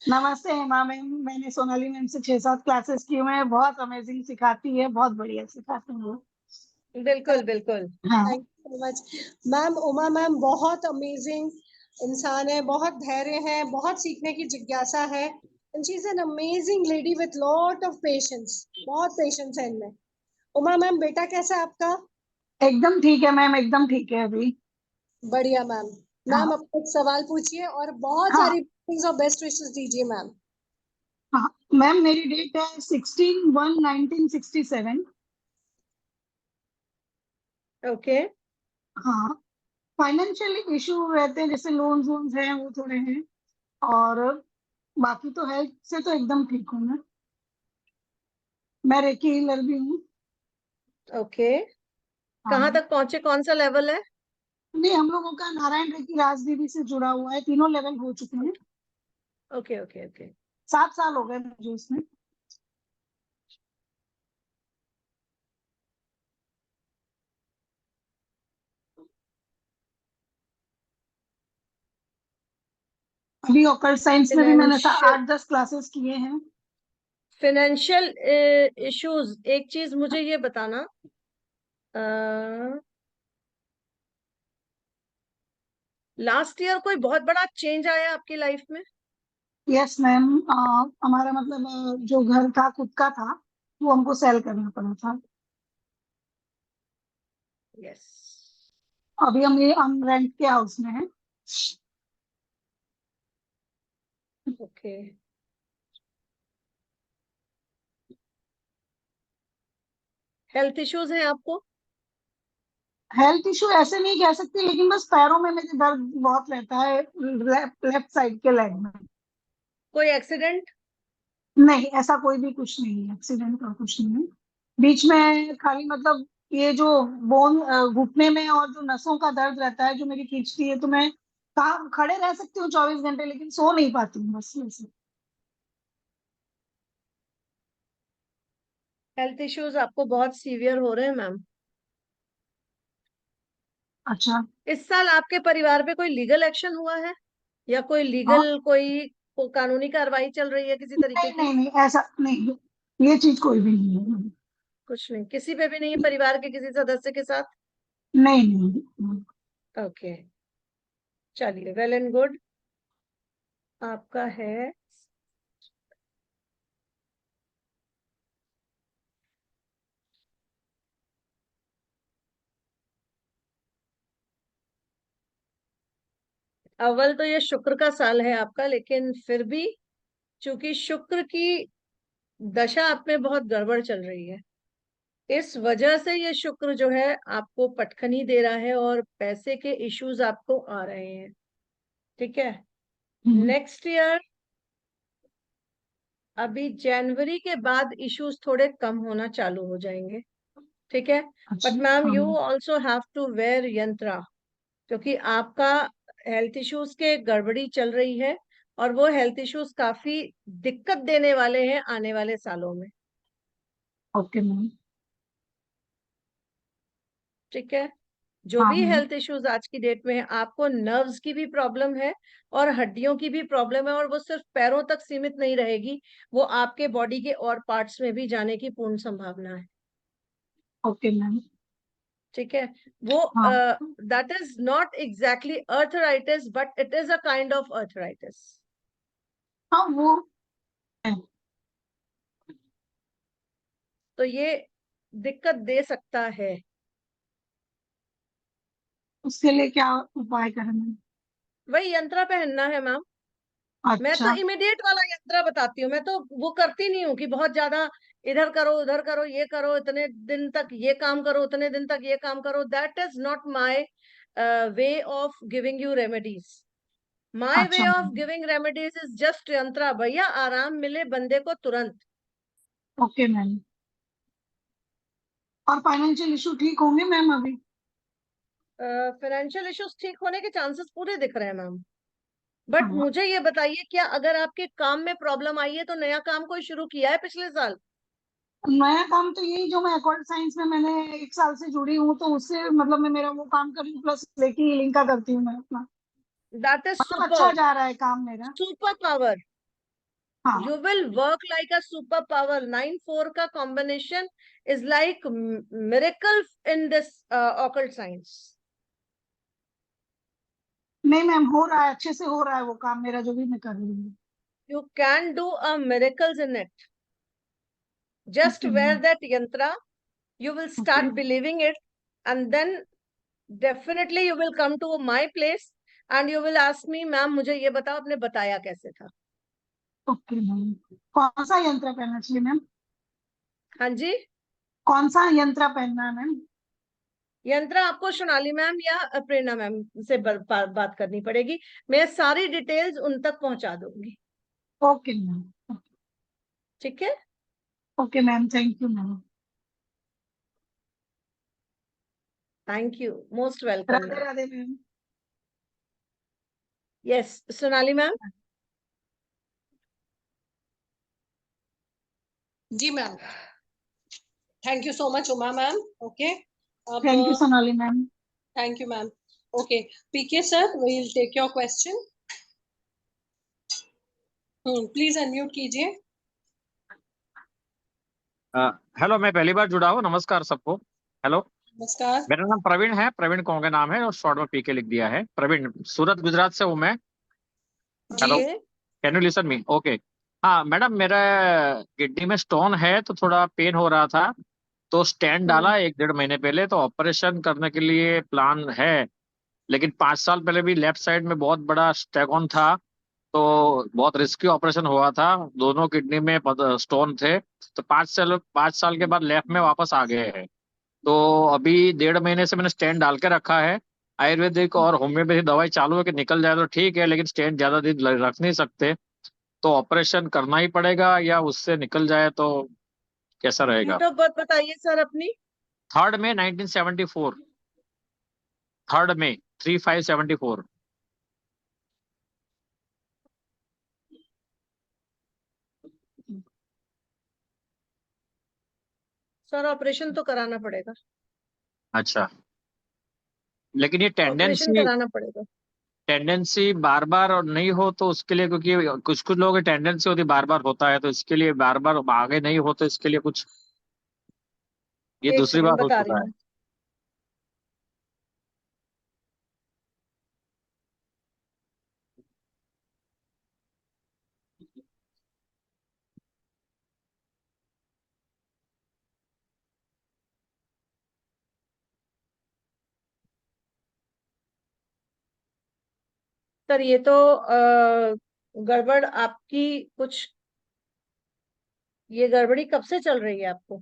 नमस्ते हेमा मैम, मैंने सोनाली मैम से 6-7 क्लासेस की हुए हैं, बहुत अमेजिंग सिखाती है, बहुत बढ़िया सिखाती है। बिल्कुल बिल्कुल। हाँ, thank you so much ma'am. Uma ma'am बहुत अमेजिंग इंसान है, बहुत धैर्य है, बहुत सीखने की जिज्ञासा है, and she is an amazing lady with lot of patience, बहुत पेशेंस है इनमें। उमा मैम, बेटा कैसा है आपका? एकदम ठीक है मैम, एकदम ठीक है अभी। बढ़िया मैम। मैम हाँ अपना एक सवाल पूछिए, और बहुत हाँ सारी और बेस्ट विशेस दीजिए मैम। हाँ मैम, मेरी डेट है 16/1/1967। ओके, हाँ, फाइनेंशियली इशू रहते हैं, जैसे लोन्स वोन्स हैं वो थोड़े हैं, और बाकी तो हेल्थ से तो एकदम ठीक हूँ मैं रेकी हीलर भी हूँ। ओके, कहाँ हाँ, तक पहुंचे, कौन सा लेवल है? नहीं हम लोगों का नारायण रेकी राजदेवी से जुड़ा हुआ है, तीनों लेवल हो चुके हैं। Okay okay okay. 7 साल हो गए मुझे इसमें। अभी ऑकल्ट साइंस में भी मैंने फाइनेंशियल 8-10 क्लासेस किए हैं। फाइनेंशियल इश्यूज, एक चीज मुझे ये बताना, लास्ट ईयर कोई बहुत बड़ा चेंज आया आपकी लाइफ में? यस मैम, हमारा मतलब जो घर था खुद का था, वो हमको सेल करना पड़ा था। यस। अभी हम रेंट के हाउस में हैं। ओके, हेल्थ इश्यूज हैं आपको? हेल्थ इशू ऐसे नहीं कह सकती, लेकिन बस पैरों में मेरे दर्द बहुत रहता है, लेफ्ट साइड के लेग में। कोई एक्सीडेंट? नहीं, ऐसा कोई भी कुछ नहीं है, एक्सीडेंट और कुछ नहीं है। बीच में खाली मतलब ये जो बोन घुटने में और जो नसों का दर्द रहता है जो मेरी खींचती है, तो मैं काम खड़े रह सकती हूँ 24 घंटे, लेकिन सो नहीं पाती हूँ बस वैसे। हेल्थ इश्यूज आपको बहुत सीवियर हो रहे हैं मैम। अच्छा। इस साल आपके परिवार पे कोई लीगल एक्शन हुआ है, या कोई हाँ, लीगल कोई कानूनी कार्रवाई चल रही है किसी तरीके नहीं की? नहीं नहीं, ऐसा नहीं, ये चीज कोई भी नहीं है। कुछ नहीं, किसी पे भी नहीं है परिवार के किसी सदस्य के साथ? नहीं नहीं नहीं। ओके, चलिए, वेल एंड गुड। आपका है अव्वल तो ये शुक्र का साल है आपका, लेकिन फिर भी चूंकि शुक्र की दशा आप में बहुत गड़बड़ चल रही है, इस वजह से ये शुक्र जो है आपको पटखनी दे रहा है और पैसे के इश्यूज आपको आ रहे हैं। ठीक है, हम्म, नेक्स्ट ईयर अभी जनवरी के बाद इश्यूज थोड़े कम होना चालू हो जाएंगे। ठीक है, अच्छा। बट मैम हाँ, you also have to wear yantra, क्योंकि आपका हेल्थ इश्यूज के गड़बड़ी चल रही है, और वो हेल्थ इश्यूज काफी दिक्कत देने वाले हैं आने वाले सालों में। Okay ma'am. ठीक है, जो हाँ भी मैम। हेल्थ इश्यूज आज की डेट में है, आपको नर्व्स की भी प्रॉब्लम है और हड्डियों की भी प्रॉब्लम है, और वो सिर्फ पैरों तक सीमित नहीं रहेगी, वो आपके बॉडी के और पार्ट्स में भी जाने की पूर्ण संभावना है। Okay ma'am. ठीक है, वो हाँ। That is not exactly arthritis, but it is a kind of arthritis. हाँ वो है। तो ये दिक्कत दे सकता है। उसके लिए क्या उपाय करें मैम? वही यंत्रा पहनना है मैम। मैं तो अच्छा। इमिडिएट वाला यंत्रा बताती हूँ, मैं तो वो करती नहीं हूँ कि बहुत ज्यादा इधर करो उधर करो, ये करो इतने दिन तक ये काम करो, उतने दिन तक ये काम करो। That is not my way of giving you remedies. My अच्छा way of ma'am. Giving remedies is just yantra, भैया आराम मिले बंदे को तुरंत। Okay ma'am. और फाइनेंशियल इशू ठीक होंगे मैम अभी? फाइनेंशियल इश्यूज ठीक होने के चांसेस पूरे दिख रहे हैं मैम। बट हाँ, मुझे ये बताइए, क्या अगर आपके काम में प्रॉब्लम आई है तो नया काम कोई शुरू किया है पिछले साल? नया काम तो यही जो मैं अकॉर्ड साइंस में मैंने 1 साल से जुड़ी हूँ, तो उससे मतलब मैं मेरा वो काम कर रही हूँ, प्लस लेके लिंक का करती हूँ मैं अपना। दैट इज मतलब अच्छा सुपर, जा रहा है काम मेरा। Super power. हाँ। You will work like a superpower. 9-4 का combination is like miracle in this occult science. नहीं मैम, हो रहा है, अच्छे से हो रहा है वो काम मेरा जो भी मैं कर रही हूँ। You can do a miracles in it. Just okay wear ma'am. that yantra. You will okay. start believing it, and then definitely you will come to my place and you will ask me, ma'am मुझे ये बताओ आपने बताया कैसे था। Okay ma'am. कौन सा यंत्र पहनना चाहिए मैम? हाँ जी, कौन सा यंत्र पहनना है मैम? यंत्रा आपको सोनाली मैम या प्रेरणा मैम से बात करनी पड़ेगी। मैं सारी डिटेल्स उन तक पहुंचा दूंगी। Okay ma'am. ठीक है, okay ma'am, thank you ma'am. Thank you, most welcome. Radhe Radhe ma'am. Yes, Sonali ma'am. जी ma'am, thank you so much Uma ma'am. Okay, अब thank you Sonali ma'am. Thank you ma'am. Okay, PK sir, we will take your question. Please unmute कीजिए। Hello, मैं पहली बार जुड़ा हूँ। नमस्कार सबको। Hello, नमस्कार। मेरा नाम प्रवीण है, प्रवीण कोंगे नाम है और शॉर्ट में पीके लिख दिया है। प्रवीण, सूरत गुजरात से हूँ मैं। हेलो, जी can you listen me? Okay. हाँ मैडम, मेरा किडनी में स्टोन है तो थोड़ा पेन हो रहा था, तो स्टेंट डाला 1-1.5 महीने पहले। तो ऑपरेशन करने के लिए प्लान है, लेकिन 5 साल पहले भी लेफ्ट साइड में बहुत बड़ा स्टेगॉन था, तो बहुत रिस्की ऑपरेशन हुआ था। दोनों किडनी में स्टोन थे, तो 5 साल के बाद लेफ्ट में वापस आ गए हैं। तो अभी 1.5 महीने से मैंने स्टेंट डाल के रखा है। आयुर्वेदिक और होम्योपैथी दवाई चालू है कि निकल जाए तो ठीक है, लेकिन स्टेंट ज्यादा दिन रख नहीं सकते। तो ऑपरेशन करना ही पड़ेगा या उससे निकल जाए तो कैसा रहेगा? डेट ऑफ बर्थ बताइए सर अपनी। 3 मई 1974। 3 मई 3574। सर ऑपरेशन तो कराना पड़ेगा, अच्छा, लेकिन ये ऑपरेशन टेंडेंसी कराना पड़ेगा। टेंडेंसी बार बार और नहीं हो तो उसके लिए, क्योंकि कुछ कुछ लोगों की टेंडेंसी होती बार बार होता है, तो इसके लिए बार बार आगे नहीं हो तो इसके लिए कुछ, ये एक दूसरी सेकंड बार हो बता रही चुका है। हूँ। सर ये तो गड़बड़ आपकी कुछ, ये गड़बड़ी कब से चल रही है आपको?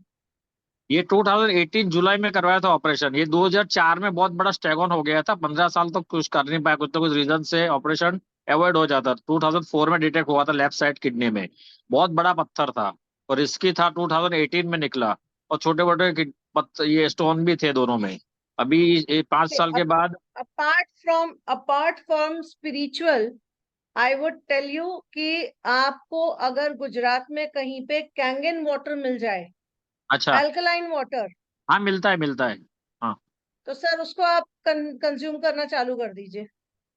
ये 2018 जुलाई में करवाया था ऑपरेशन। ये 2004 में बहुत बड़ा स्टेगॉन हो गया था, 15 साल तक कुछ कर नहीं पाया, कुछ ना कुछ रीजन से ऑपरेशन अवॉइड हो जाता। 2004 में डिटेक्ट हुआ था लेफ्ट साइड किडनी में, बहुत बड़ा पत्थर था और रिस्की था। 2018 में निकला और छोटे मोटे ये स्टोन भी थे दोनों में। अभी 5 साल के बाद apart from spiritual, I would tell you कि आपको अगर गुजरात में कहीं पे कैंगन वाटर मिल जाए, अच्छा, अल्कलाइन वाटर, हाँ मिलता है मिलता है। हाँ, तो सर उसको आप कंज्यूम करना चालू कर दीजिए।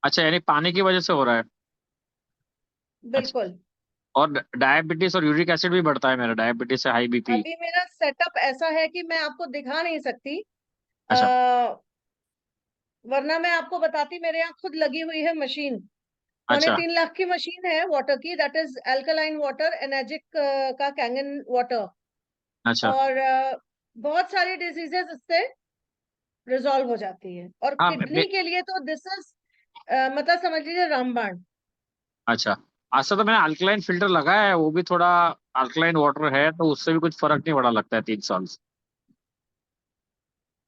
अच्छा, यानी पानी की वजह से हो रहा है। अच्छा, बिल्कुल। और डायबिटीज और यूरिक एसिड भी बढ़ता है मेरा, डायबिटीज से हाई बीपी। अभी मेरा सेटअप ऐसा है कि मैं आपको दिखा नहीं सकती, अच्छा, वरना मैं आपको बताती। मेरे यहाँ खुद लगी हुई है मशीन, 3.25 लाख की मशीन है वाटर की, that is alkaline water, energic का कैंगन वाटर। अच्छा। और बहुत सारी डिजीजेस इससे रिजॉल्व हो जाती है, और हाँ किडनी के लिए तो दिस इज मतलब समझ लीजिए रामबाण। अच्छा, आज से तो मैंने अल्कलाइन फिल्टर लगाया है, वो भी थोड़ा अल्कलाइन वाटर है, तो उससे भी कुछ फर्क नहीं पड़ा लगता है 3 साल से।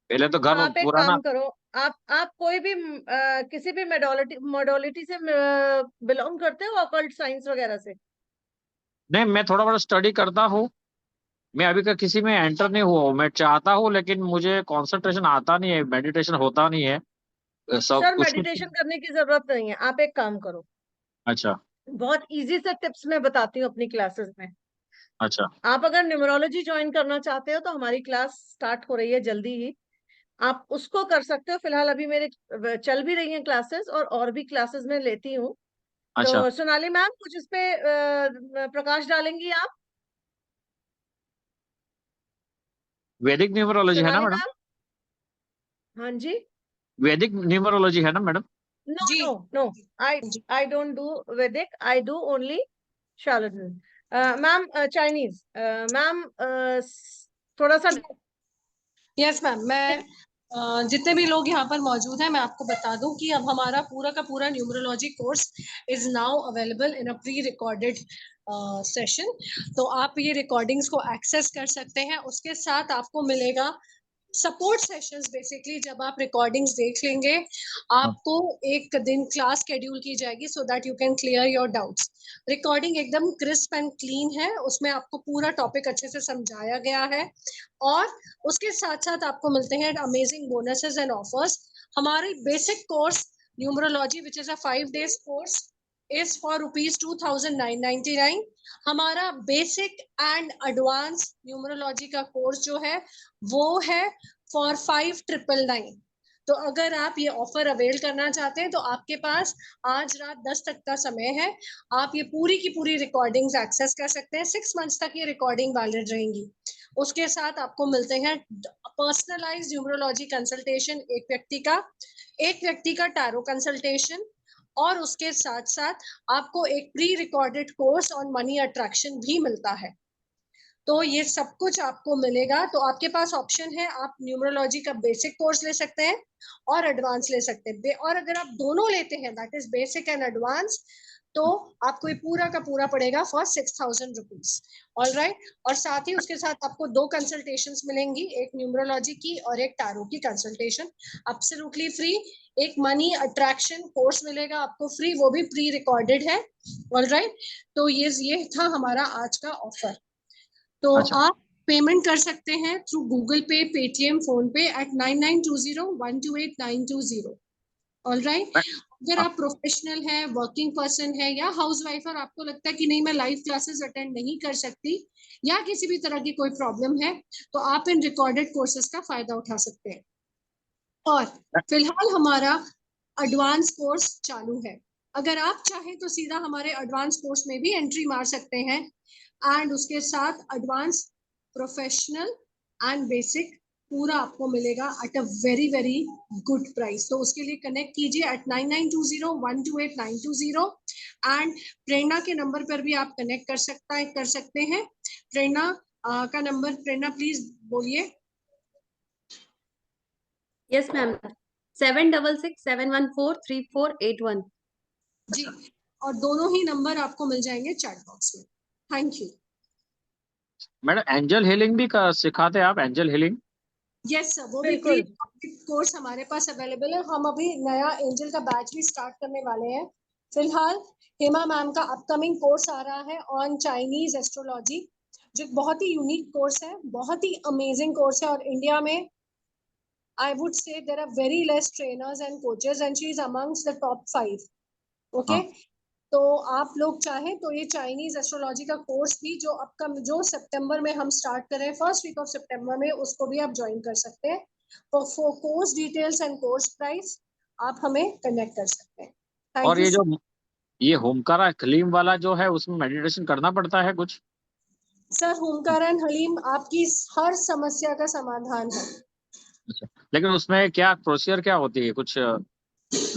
पहले तो तो घर आप एक पुराना। काम करो, आप कोई भी किसी भी मोडोलिटी से बिलोंग करते हो, ऑकल्ट साइंस वगैरह से? नहीं, मैं थोड़ा बड़ा स्टडी करता हूँ। मैं अभी तक किसी में एंटर नहीं हुआ हूँ, मैं चाहता हूँ लेकिन मुझे कंसंट्रेशन आता नहीं है, मेडिटेशन होता नहीं है। सब सर कुछ कुछ। मेडिटेशन करने की जरूरत नहीं है, आप एक काम करो, अच्छा, बहुत इजी से टिप्स मैं बताती हूँ अपनी क्लासेस में। अच्छा, आप अगर न्यूमरोलॉजी ज्वाइन करना चाहते हो तो हमारी क्लास स्टार्ट हो रही है जल्दी ही, आप उसको कर सकते हो। फिलहाल अभी मेरे चल भी रही हैं क्लासेस, और भी क्लासेस मैं लेती हूँ। अच्छा। तो सोनाली मैम कुछ इस पे प्रकाश डालेंगी आप? वैदिक न्यूमरोलॉजी है ना सोनाली मैडम? मैम? हाँ जी। वैदिक न्यूमरोलॉजी है ना मैडम? नो जी नो नो, आई जी। I don't do Vedic, I do only charlatan. Ma'am Chinese, ma'am थोड़ा सा। यस मैम, मैं जितने भी लोग यहाँ पर मौजूद हैं, मैं आपको बता दूं कि अब हमारा पूरा का पूरा numerology course is now available in a pre recorded session. तो आप ये रिकॉर्डिंग्स को एक्सेस कर सकते हैं। उसके साथ आपको मिलेगा सपोर्ट सेशंस बेसिकली जब आप रिकॉर्डिंग्स देख लेंगे, आपको एक दिन क्लास शेड्यूल की जाएगी so that you can clear your doubts. Recording एकदम क्रिस्प एंड क्लीन है, उसमें आपको पूरा टॉपिक अच्छे से समझाया गया है और उसके साथ साथ आपको मिलते हैं अमेजिंग बोनसेस एंड ऑफर्स। हमारी basic course numerology which is a 5 days course is for ₹2,999। हमारा बेसिक एंड एडवांस न्यूमरोलॉजी का कोर्स जो है वो है फॉर 5,999। तो अगर आप ये ऑफर अवेल करना चाहते हैं तो आपके पास आज रात 10 तक का समय है। आप ये पूरी की पूरी रिकॉर्डिंग्स एक्सेस कर सकते हैं। 6 months तक ये रिकॉर्डिंग वैलिड रहेंगी। उसके साथ आपको मिलते हैं पर्सनलाइज्ड न्यूमरोलॉजी कंसल्टेशन, एक व्यक्ति का टैरो कंसल्टेशन, और उसके साथ साथ आपको एक pre recorded course on money attraction भी मिलता है। तो ये सब कुछ आपको मिलेगा। तो आपके पास ऑप्शन है, आप न्यूमरोलॉजी का बेसिक कोर्स ले सकते हैं और एडवांस ले सकते हैं, और अगर आप दोनों लेते हैं that is basic and advance, तो आपको ये पूरा का पूरा पड़ेगा फॉर 6,000 रुपीज। All right. और साथ ही उसके साथ आपको 2 कंसल्टेशंस मिलेंगी, एक न्यूमरोलॉजी की और एक टैरो की कंसल्टेशन, एब्सोल्युटली फ्री। एक मनी अट्रैक्शन कोर्स मिलेगा आपको फ्री, वो भी प्री रिकॉर्डेड है। All right. तो ये था हमारा आज का ऑफर। तो आप पेमेंट कर सकते हैं थ्रू गूगल पे, पेटीएम, फोन पे एट 9920128920। All right. अगर आप प्रोफेशनल है, वर्किंग पर्सन है या हाउसवाइफ और आपको लगता है कि नहीं मैं लाइव क्लासेस अटेंड नहीं कर सकती या किसी भी तरह की कोई प्रॉब्लम है, तो आप इन रिकॉर्डेड कोर्सेज का फायदा उठा सकते हैं। और फिलहाल हमारा एडवांस कोर्स चालू है। अगर आप चाहें तो सीधा हमारे एडवांस कोर्स में भी एंट्री मार सकते हैं एंड उसके साथ एडवांस, प्रोफेशनल एंड बेसिक पूरा आपको मिलेगा at a very very good price. तो उसके लिए कनेक्ट कीजिए एट 9920128920 एंड प्रेरणा के नंबर पर भी आप कनेक्ट कर सकते हैं। प्रेरणा का नंबर, प्रेरणा प्लीज बोलिए। यस मैम, 7667143481 जी, और दोनों ही नंबर आपको मिल जाएंगे चैट बॉक्स में। Thank you. Madam angel healing भी सिखाते हैं आप? Angel healing? यस सर, वो भी प्री कोर्स हमारे पास अवेलेबल है। हम अभी नया एंजल का बैच भी स्टार्ट करने वाले हैं। फिलहाल हेमा मैम का अपकमिंग कोर्स आ रहा है ऑन चाइनीज एस्ट्रोलॉजी, जो बहुत ही यूनिक कोर्स है, बहुत ही अमेजिंग कोर्स है। और इंडिया में I would say there are very less trainers and coaches and she is amongst the top 5। Okay. तो आप लोग चाहें तो ये चाइनीज एस्ट्रोलॉजी का कोर्स भी जो सितंबर में हम स्टार्ट कर रहे हैं, फर्स्ट वीक ऑफ सितंबर में, उसको भी आप ज्वाइन कर सकते हैं। तो for course details and course price आप हमें कनेक्ट कर सकते हैं। और ये होमकारा हलीम वाला जो है उसमें मेडिटेशन करना पड़ता है कुछ? सर, होमकारा एंड हलीम आपकी हर समस्या का समाधान है। अच्छा, लेकिन उसमें क्या प्रोसीजर क्या होती है? कुछ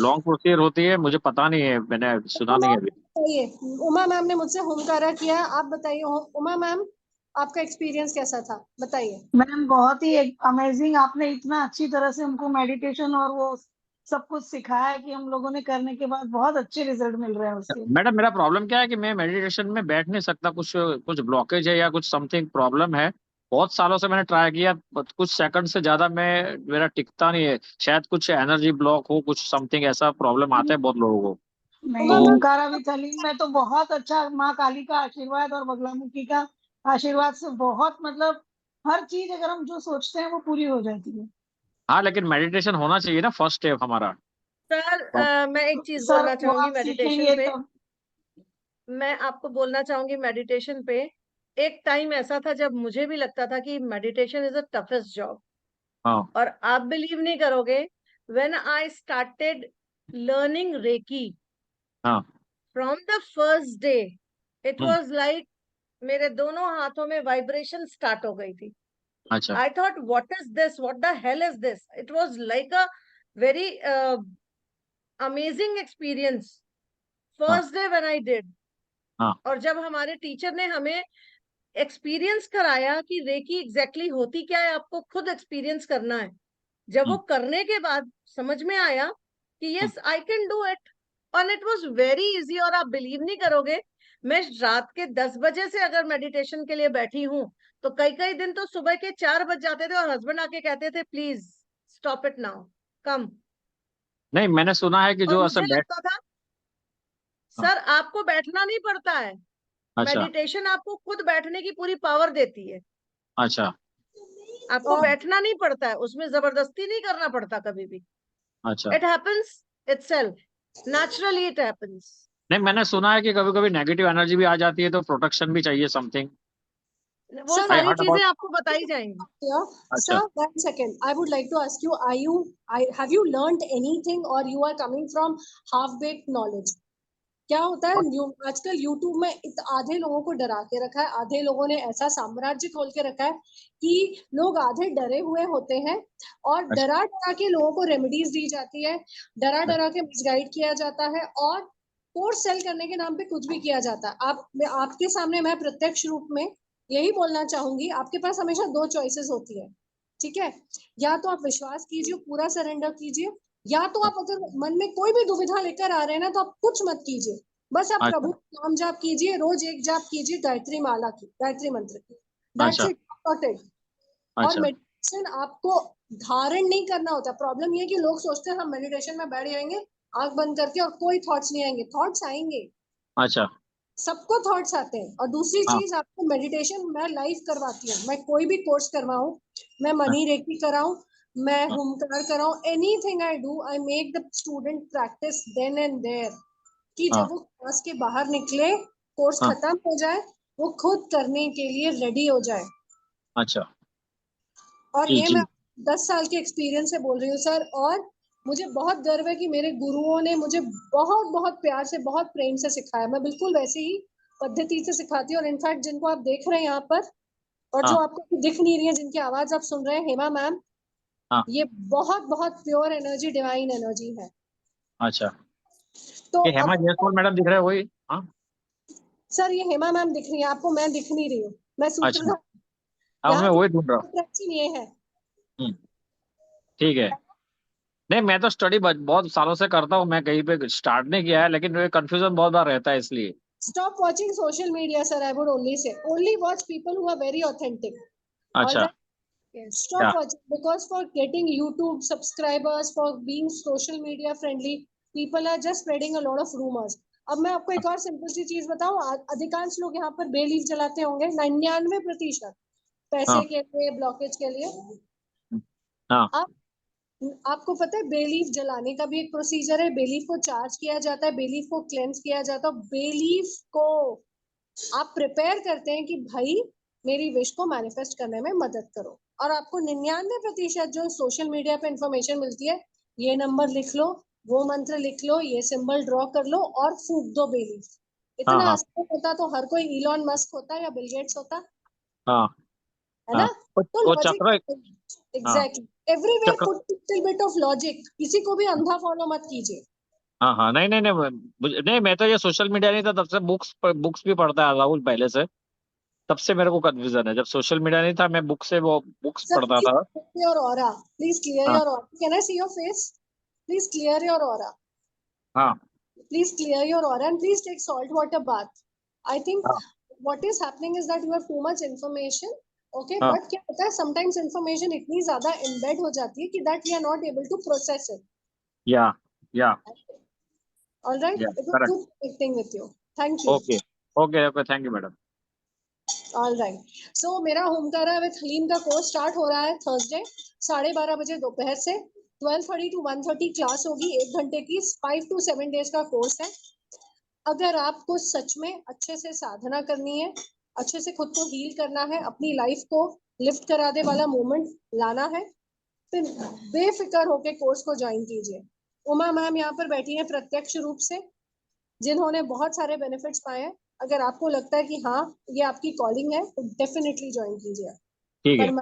लॉन्ग प्रोसीजर होती है? मुझे पता नहीं है, मैंने सुना नहीं है अभी। बताइए, उमा मैम ने मुझसे होमकारा किया, आप बताइए उमा मैम आपका एक्सपीरियंस कैसा था, बताइए। मैम बहुत ही अमेजिंग, आपने इतना अच्छी तरह से हमको मेडिटेशन और वो सब कुछ सिखाया कि हम लोगों ने करने के बाद बहुत अच्छे रिजल्ट मिल रहे हैं उसके। मैडम मेरा प्रॉब्लम क्या है कि मैं मेडिटेशन में बैठ नहीं सकता, कुछ कुछ ब्लॉकेज है या कुछ समथिंग प्रॉब्लम है। बहुत सालों से मैंने ट्राई किया, but कुछ सेकंड से ज्यादा मेरा टिकता नहीं है। शायद कुछ एनर्जी ब्लॉक हो, कुछ समथिंग ऐसा प्रॉब्लम आता है बहुत लोगों को। नहीं, तो ओमकारा विद हलीम में तो बहुत अच्छा माँ काली का आशीर्वाद और बगलामुखी का आशीर्वाद से बहुत, मतलब हर चीज अगर हम जो सोचते हैं वो पूरी हो जाती है। हाँ, लेकिन मेडिटेशन होना चाहिए ना, फर्स्ट स्टेप हमारा। सर मैं एक चीज सर बोलना वो चाहूंगी आप मेडिटेशन सीखेंगे पे। तो मैं आपको बोलना चाहूंगी मेडिटेशन पे, एक टाइम ऐसा था जब मुझे भी लगता था कि meditation is the toughest job. हाँ और आप बिलीव नहीं करोगे, when I started learning reiki हाँ from the first day, it hmm, was like मेरे दोनों हाथों में वाइब्रेशन स्टार्ट हो गई थी। अच्छा I thought, what is this? What the hell is this? It was like a very amazing experience. हाँ First day when I did. हाँ और जब हमारे टीचर ने हमें एक्सपीरियंस कराया कि रेकी एग्जैक्टली होती क्या है, आपको खुद एक्सपीरियंस करना है। जब वो हम्म, करने के बाद समझ में आया कि hmm, yes I can do it, और इट वाज वेरी इजी। और आप बिलीव नहीं करोगे, मैं रात के 10 बजे से अगर मेडिटेशन के लिए बैठी हूँ तो कई कई दिन तो सुबह के 4 बज जाते थे और हस्बैंड आके कहते थे प्लीज स्टॉप इट नाउ, कम। नहीं, मैंने सुना है कि और जो मुझे असर बैठ। लगता था हाँ, सर आपको बैठना नहीं पड़ता है, अच्छा मेडिटेशन आपको खुद बैठने की पूरी पावर देती है, अच्छा आपको और बैठना नहीं पड़ता है, उसमें जबरदस्ती नहीं करना पड़ता कभी भी। अच्छा। It happens itself, naturally it happens. नहीं, मैंने सुना है कि कभी कभी नेगेटिव एनर्जी भी आ जाती है तो प्रोटेक्शन भी चाहिए समथिंग। वो सर आई सारी हर्ड चीजें अबाउट। आपको बताई जाएंगी। अच्छा। sir, 1 second. I would like to ask you, have you learned anything or you are coming from half-baked knowledge? क्या होता है आजकल YouTube में आधे लोगों को डरा के रखा है, आधे लोगों ने ऐसा साम्राज्य खोल के रखा है कि लोग आधे डरे हुए होते हैं और अच्छा डरा डरा के लोगों को रेमेडीज दी जाती है, डरा डरा के मिसगाइड किया जाता है और कोर्स सेल करने के नाम पे कुछ भी किया जाता है। आपके सामने मैं प्रत्यक्ष रूप में यही बोलना चाहूंगी, आपके पास हमेशा 2 चॉइसेस होती है, ठीक है? या तो आप विश्वास कीजिए, पूरा सरेंडर कीजिए, या तो आप अगर मन में कोई भी दुविधा लेकर आ रहे हैं ना तो आप कुछ मत कीजिए, बस आप अच्छा प्रभु का नाम जाप कीजिए, रोज एक जाप कीजिए गायत्री माला की, गायत्री मंत्र की, दैट्स अच्छा इट। और अच्छा मेडिटेशन आपको धारण नहीं करना होता। प्रॉब्लम ये है कि लोग सोचते हैं हम मेडिटेशन में बैठ जाएंगे आंख बंद करके और कोई थॉट्स नहीं आएंगे। थॉट्स आएंगे, अच्छा। सबको थॉट्स आते हैं। और दूसरी हाँ चीज, आपको मेडिटेशन मैं लाइव करवाती हूँ, मैं कोई भी कोर्स करवाऊं, मैं हाँ मनी रेकी कराऊं, मैं हाँ हुमकार कराऊं, anything I do, I make the student practice then and there, कि हाँ जब वो क्लास के बाहर निकले, कोर्स हाँ, खत्म हो जाए, वो खुद करने के लिए रेडी हो जाए। अच्छा। और जी ये मैं जी। 10 साल के एक्सपीरियंस से बोल रही हूँ सर। और मुझे बहुत गर्व है कि मेरे गुरुओं ने मुझे बहुत बहुत प्यार से, बहुत प्रेम से सिखाया। मैं बिल्कुल वैसे ही पद्धति से सिखाती हूँ। और इनफैक्ट जिनको आप देख रहे हैं यहाँ पर और जो हाँ आपको दिख नहीं रही है, जिनकी आवाज आप सुन रहे हैं, हेमा मैम, हाँ। ये बहुत बहुत प्योर एनर्जी, डिवाइन एनर्जी है। अच्छा, तो ये हेमा अब जयसवाल मैडम दिख रहे हैं वही? हाँ। सर ये हेमा मैम दिख रही है आपको, मैं दिख नहीं रही हूँ, मैं अच्छा। सूत्रधार। हाँ, मैं यहाँ वही ढूंढ रहा हूँ। की ये है। हम्म, ठीक है। नहीं, मैं तो स्टडी बहुत सालों से करता हूँ, मैं कहीं पे स्टार्ट नहीं किया है, लेकिन ये कंफ्यूजन बहुत बार रहता है इसलिए। Stop watching social media, sir. I would only say, only watch people who are very authentic. All अच्छा। right. Stop क्या? watching, because for getting YouTube subscribers, for being social media friendly, people are just spreading a lot of rumors. अब मैं आपको एक और simple सी चीज बताऊं, अधिकांश लोग यहाँ पर बेलीफ जलाते होंगे, 99% पैसे हाँ के लिए, ब्लॉकेज के लिए। हाँ अब आपको पता है बेलीफ जलाने का भी एक प्रोसीजर है, बेलीफ को चार्ज किया जाता है, बेलीफ को क्लेंस किया जाता है, बेलीफ को आप प्रिपेयर करते हैं कि भाई मेरी विश को मैनिफेस्ट करने में मदद करो। और आपको 99% जो सोशल मीडिया पे इंफॉर्मेशन मिलती है, ये नंबर लिख लो, वो मंत्र लिख लो, ये सिंबल ड्रॉ कर लो और फूक दो बेलीफ। हाँ इतना हाँ आसान होता तो हर कोई इलॉन मस्क होता या बिल गेट्स होता, हाँ है हाँ। ना? तो वो लॉजिक, चक्र। हाँ, एग्जैक्टली, एवरीवेयर चक्र। Put little bit of logic, किसी को भी अंधा फॉलो मत कीजिए। हाँ हाँ, नहीं नहीं नहीं, नहीं, मैं तो ये सोशल मीडिया नहीं था तब से बुक्स भी पढ़ता आ रहा हूँ पहले से। तब से मेरे को कंफ्यूजन है, जब सोशल मीडिया नहीं था मैं बुक से वो बुक्स Sir, पढ़ता please था। clear your aura. Please clear हाँ your aura. Can I see your face? Please clear your aura. हाँ Please clear your aura and please take salt water bath. I think हाँ what is happening is that you have too much information. Okay, हाँ। but क्या होता है, sometimes information इतनी ज्यादा embed हो जाती है कि that we are not able to process it. या या All right, या, it was correct. good connecting with you. Thank you. Okay okay okay, thank you madam. All right. So मेरा होमकारा विद हलीम का कोर्स स्टार्ट हो रहा है Thursday 12:30 बजे दोपहर से। 12:30 to 1:30 क्लास होगी, 1 घंटे की, 5 to 7 डेज का कोर्स है। अगर आपको सच में अच्छे से साधना करनी है, अच्छे से खुद को हील करना है, अपनी लाइफ को लिफ्ट करा दे वाला मोमेंट लाना है, फिर बेफिक्र होके कोर्स को ज्वाइन कीजिए। उमा मैम यहाँ पर बैठी है प्रत्यक्ष रूप से, जिन्होंने बहुत सारे बेनिफिट्स पाए हैं। अगर आपको लगता है कि हाँ ये आपकी कॉलिंग है तो डेफिनेटली ज्वाइन कीजिए। ठीक है। पर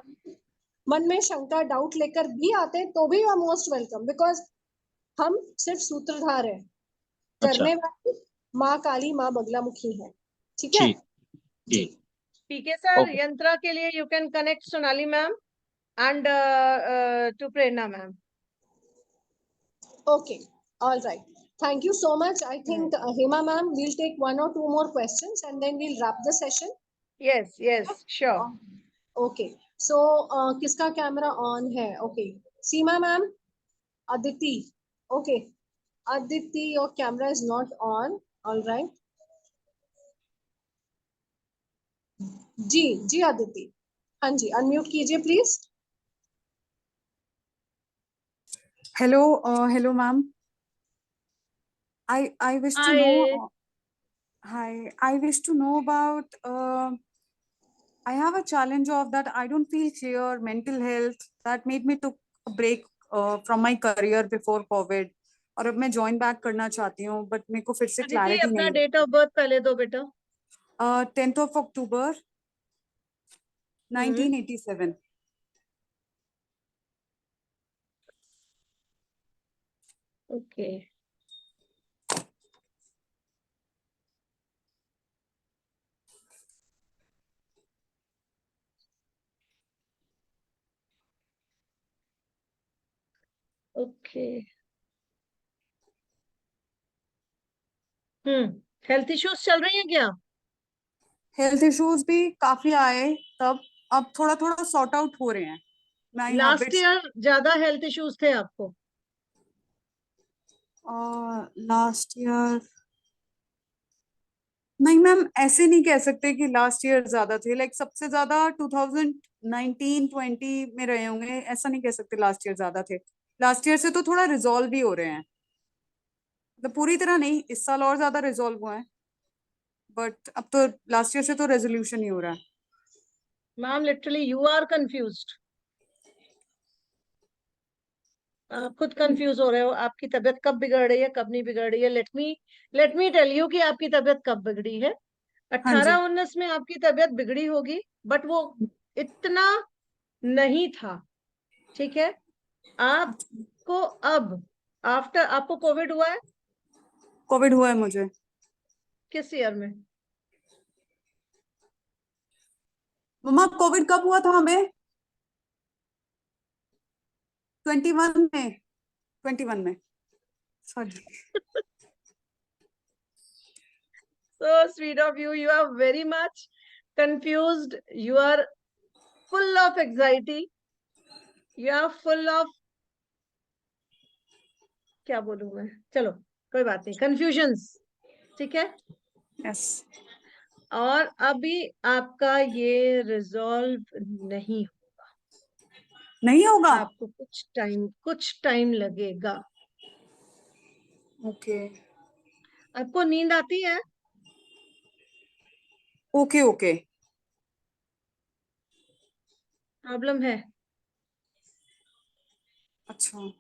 मन में शंका, डाउट लेकर भी आते हैं तो भी you are most welcome, because हम सिर्फ सूत्रधार है, अच्छा, करने वाली माँ काली, माँ बगलामुखी है। ठीक है ठीक जी। ठीक। ठीक है सर, ओके यंत्रा के लिए you can connect Sonali ma'am and to Prerna ma'am. Okay, all right. Thank you so much. I think Hema ma'am, we'll take 1 or 2 more questions and then we'll wrap the session. Yes, yes, sure. Okay. So किसका camera on है? Okay. Seema ma'am, Aditi. Okay. Aditi, your camera is not on. All right. जी Aditi. हाँ जी, unmute कीजिए please. Hello, ma'am. I wish to know. Hi, I wish to know about. I have a challenge of that. I don't feel clear. Mental health that made me took a break from my career before COVID. और अब मैं join back करना चाहती हूँ, but मेरे को फिर से अदिति, clarity अपना नहीं डेट ऑफ बर्थ पहले दो बेटा. 10th of October 1987. Okay. Okay. Health issues चल रही हैं क्या? हेल्थ इश्यूज भी काफी आए तब, अब थोड़ा थोड़ा सॉर्ट आउट हो रहे हैं. माय लास्ट हैबिट्स ईयर ज्यादा हेल्थ इश्यूज थे आपको? लास्ट ईयर नहीं मैम, ऐसे नहीं कह सकते कि लास्ट ईयर ज्यादा थे. लाइक सबसे ज्यादा 2019-20 में रहे होंगे. ऐसा नहीं कह सकते लास्ट ईयर ज्यादा थे. लास्ट ईयर से तो थोड़ा रिजॉल्व भी हो रहे हैं, मतलब पूरी तरह नहीं. इस साल और ज्यादा रिजॉल्व हुआ है, बट अब तो लास्ट ईयर से तो रेजोल्यूशन ही हो रहा है. Ma'am literally you are confused. आप खुद कंफ्यूज हो रहे हो. आपकी तबीयत कब बिगड़ रही है, कब नहीं बिगड़ रही है. लेट मी टेल यू कि आपकी तबीयत कब बिगड़ी है. हाँ जी. 18-19 में आपकी तबीयत बिगड़ी होगी, बट वो इतना नहीं था. ठीक है. आपको अब आफ्टर आपको कोविड हुआ है? कोविड हुआ है मुझे. किस ईयर में? मम्मा कोविड कब हुआ था हमें? 21 में. Sorry. So sweet of you. You are very much confused. You are full of anxiety. You are full of क्या बोलूं मैं. चलो कोई बात नहीं. कंफ्यूजन्स. ठीक है. यस. और अभी आपका ये रिजॉल्व नहीं होगा. आपको कुछ टाइम लगेगा. ओके. आपको नींद आती है? ओके. प्रॉब्लम है? अच्छा.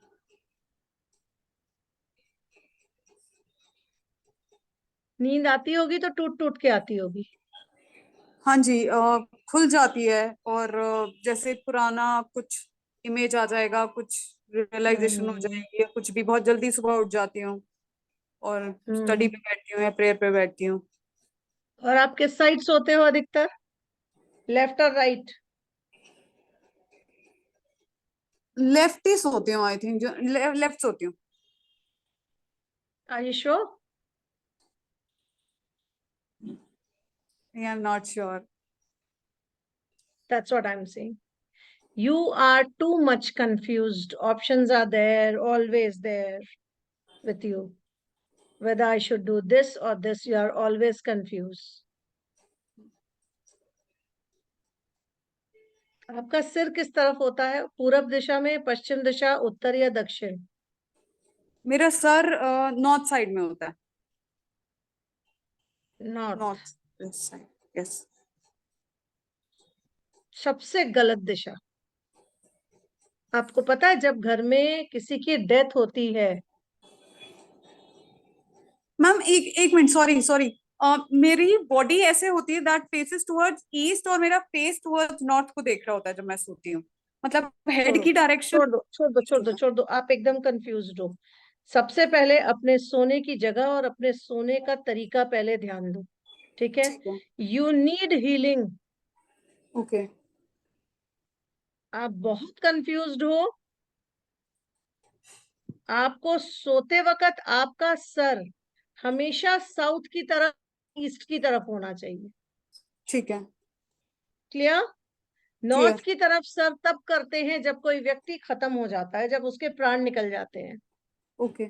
नींद आती होगी तो टूट टूट के आती होगी. हाँ जी, खुल जाती है और जैसे पुराना कुछ इमेज आ जाएगा, कुछ रियलाइजेशन हो जाएगी, या कुछ भी. बहुत जल्दी सुबह उठ जाती हूँ और स्टडी पे बैठती हूँ या प्रेयर पे बैठती हूँ. और आप किस साइड सोते हो अधिकतर, लेफ्ट और राइट? लेफ्ट ही सोती हूँ आई थिंक. लेफ्ट सोती हूँ. Are you sure? I am not sure. That's what I'm saying. You are too much confused. Options are there, always there with you. Whether I should do this or this, you are always confused. आपका सिर किस तरफ होता है? पूरब दिशा में, पश्चिम दिशा, उत्तर या दक्षिण? मेरा सर नॉर्थ साइड में होता है. नॉर्थ. साइड. यस. सबसे गलत दिशा. आपको पता है जब घर में किसी की डेथ होती है, मैम एक मिनट. सॉरी. मेरी बॉडी ऐसे होती है दैट फेसेस टुवर्ड्स ईस्ट, और मेरा फेस टुवर्ड्स नॉर्थ को देख रहा होता है जब मैं सोती हूँ. मतलब हेड की डायरेक्शन. छोड़ दो. आप एकदम कंफ्यूज हो. सबसे पहले अपने सोने की जगह और अपने सोने का तरीका पहले ध्यान दो. ठीक है. You need healing. ओके. आप बहुत कंफ्यूज्ड हो. आपको सोते वक्त आपका सर हमेशा साउथ की तरफ, ईस्ट की तरफ होना चाहिए। ठीक है। क्लियर? North clear. की तरफ सर तब करते हैं जब कोई व्यक्ति खत्म हो जाता है, जब उसके प्राण निकल जाते हैं। ओके।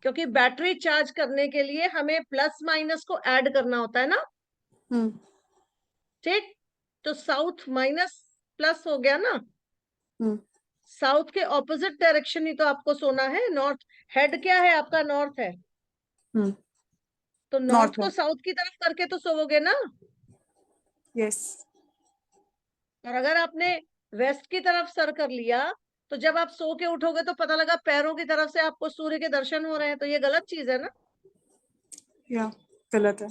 क्योंकि बैटरी चार्ज करने के लिए हमें प्लस माइनस को ऐड करना होता है ना। ठीक, तो साउथ माइनस प्लस हो गया ना। साउथ के ऑपोजिट डायरेक्शन ही तो आपको सोना है। नॉर्थ हेड क्या है आपका? नॉर्थ है। तो नॉर्थ नॉर्थ को है। साउथ की तरफ करके तो सोओगे ना। यस। और अगर आपने वेस्ट की तरफ सर कर लिया तो जब आप सो के उठोगे तो पता लगा पैरों की तरफ से आपको सूर्य के दर्शन हो रहे हैं, तो ये गलत चीज है ना। या गलत है।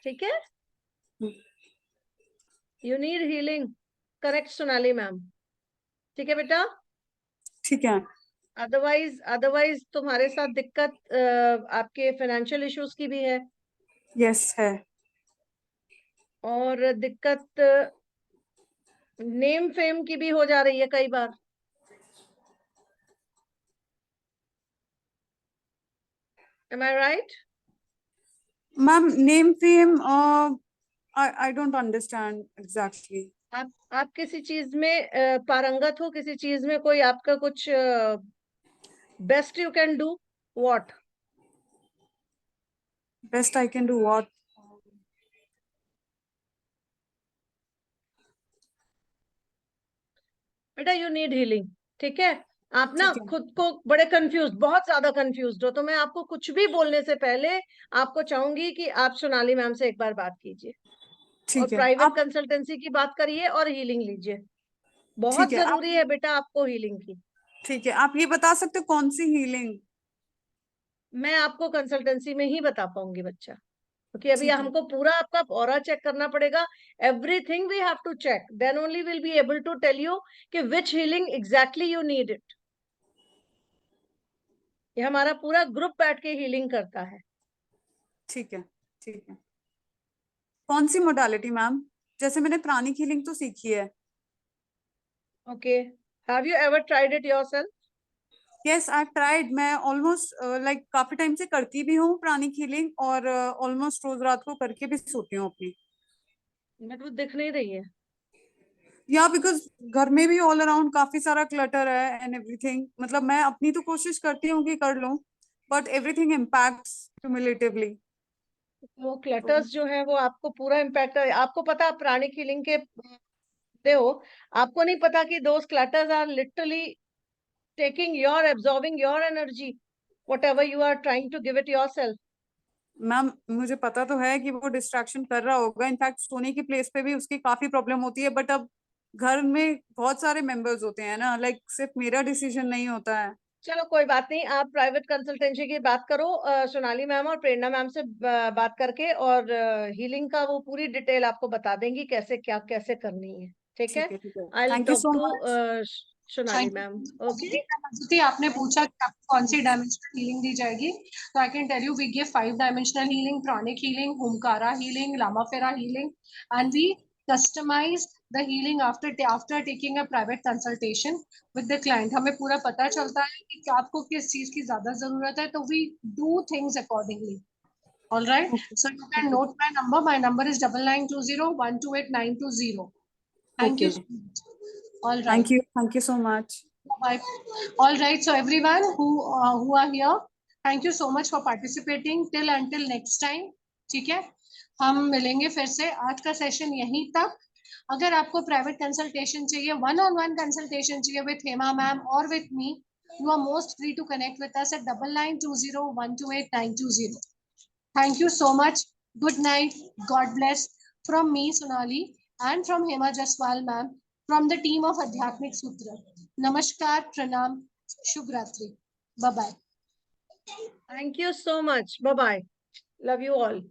ठीक है, you need healing. Correct Sonali ma'am. ठीक है बेटा। ठीक है। अदरवाइज तुम्हारे साथ दिक्कत आपके फाइनेंशियल इश्यूज की भी है, यस है। और दिक्कत नेम फेम की भी हो जा रही है कई बार। Am I right? Ma'am name fame I don't understand exactly. आप किसी चीज में पारंगत हो, किसी चीज में कोई आपका कुछ best you can do what? Best I can do what? बेटा यू नीड हीलिंग। ठीक है, आप ना ठीक है। खुद को बड़े कंफ्यूज, बहुत ज्यादा कंफ्यूज हो, तो मैं आपको कुछ भी बोलने से पहले आपको चाहूंगी कि आप सोनाली मैम से एक बार बात कीजिए और ठीक है। प्राइवेट आप कंसल्टेंसी की बात करिए और हीलिंग लीजिए। बहुत ठीक है। आप जरूरी है बेटा आपको हीलिंग की। ठीक है, आप ये बता सकते हो कौन सी हीलिंग? मैं आपको कंसल्टेंसी में ही बता पाऊंगी बच्चा, क्योंकि अभी ठीक है। हमको पूरा आपका ऑरा चेक करना पड़ेगा। Everything we have to check, then only will be able to tell you कि which healing exactly you need it. ये हमारा पूरा ग्रुप बैठ के हीलिंग करता है। ठीक है। ठीक है। कौन सी मोडालिटी मैम? जैसे मैंने प्राणिक हीलिंग तो सीखी है। Okay, have you ever tried it yourself? Yes I tried. मैं ऑलमोस्ट लाइक काफी टाइम से करती भी हूँ प्राणिक हीलिंग, और ऑलमोस्ट रोज रात को करके भी सोती हूँ अपनी। मैं तो दिख नहीं रही है। या बिकॉज घर में भी ऑल अराउंड काफी सारा क्लटर है एंड एवरीथिंग। मतलब मैं अपनी तो कोशिश करती हूँ कि कर लूँ, बट एवरीथिंग इम्पैक्ट्स क्यूमुलेटिवली। वो तो क्लटर्स जो है वो आपको पूरा इम्पैक्ट है। आपको पता, आप प्राणिक हीलिंग के दे हो, आपको नहीं पता कि those clutters are literally taking your, absorbing your energy, whatever you are trying to give it yourself. Ma'am मुझे पता तो है कि वो डिस्ट्रैक्शन कर रहा होगा। इनफैक्ट सोने की प्लेस पे भी उसकी काफी प्रॉब्लम होती है, बट अब घर में बहुत सारे मेंबर्स होते हैं ना, लाइक सिर्फ मेरा डिसीजन नहीं होता है। चलो कोई बात नहीं, आप प्राइवेट कंसल्टेंसी की बात करो सोनाली मैम और प्रेरणा मैम से बात करके, और हीलिंग का वो पूरी डिटेल आपको बता देंगी कैसे क्या कैसे करनी है। ठीक है, ठीक है। ठीक है। I will thank you talk so too much. Sonali ma'am. Okay, Aditi, आपने पूछा कि आपको कौन सी डायमेंशनल हीलिंग दी जाएगी, तो I can tell you we give 5 dimensional healing, Pranic healing, Homkara healing, Lama Fera healing, and we customise the healing after taking a private consultation with the client. हमें पूरा पता चलता है कि आपको किस चीज की ज्यादा जरूरत है, तो we do things accordingly. All right, okay. so you can okay. note my number. My number is 9920128920. Thank okay. you so much. All right. Thank you so much. Bye. All right. So everyone who are here, thank you so much for participating. Till until next time. ठीक है, हम मिलेंगे फिर से। आज का session यहीं तक। अगर आपको प्राइवेट कंसल्टेशन चाहिए, वन ऑन वन कंसल्टेशन चाहिए विथ हेमा मैम और with me, you are most free to connect with us at 9920128920. Thank you so much. Good night. God bless. From me, Sonali, and from Hema Jaswal ma'am, from the team of Adhyatmik Sutra. Namaskar, Pranam, Shubh Ratri. Bye-bye. Thank you so much, bye bye, love you all.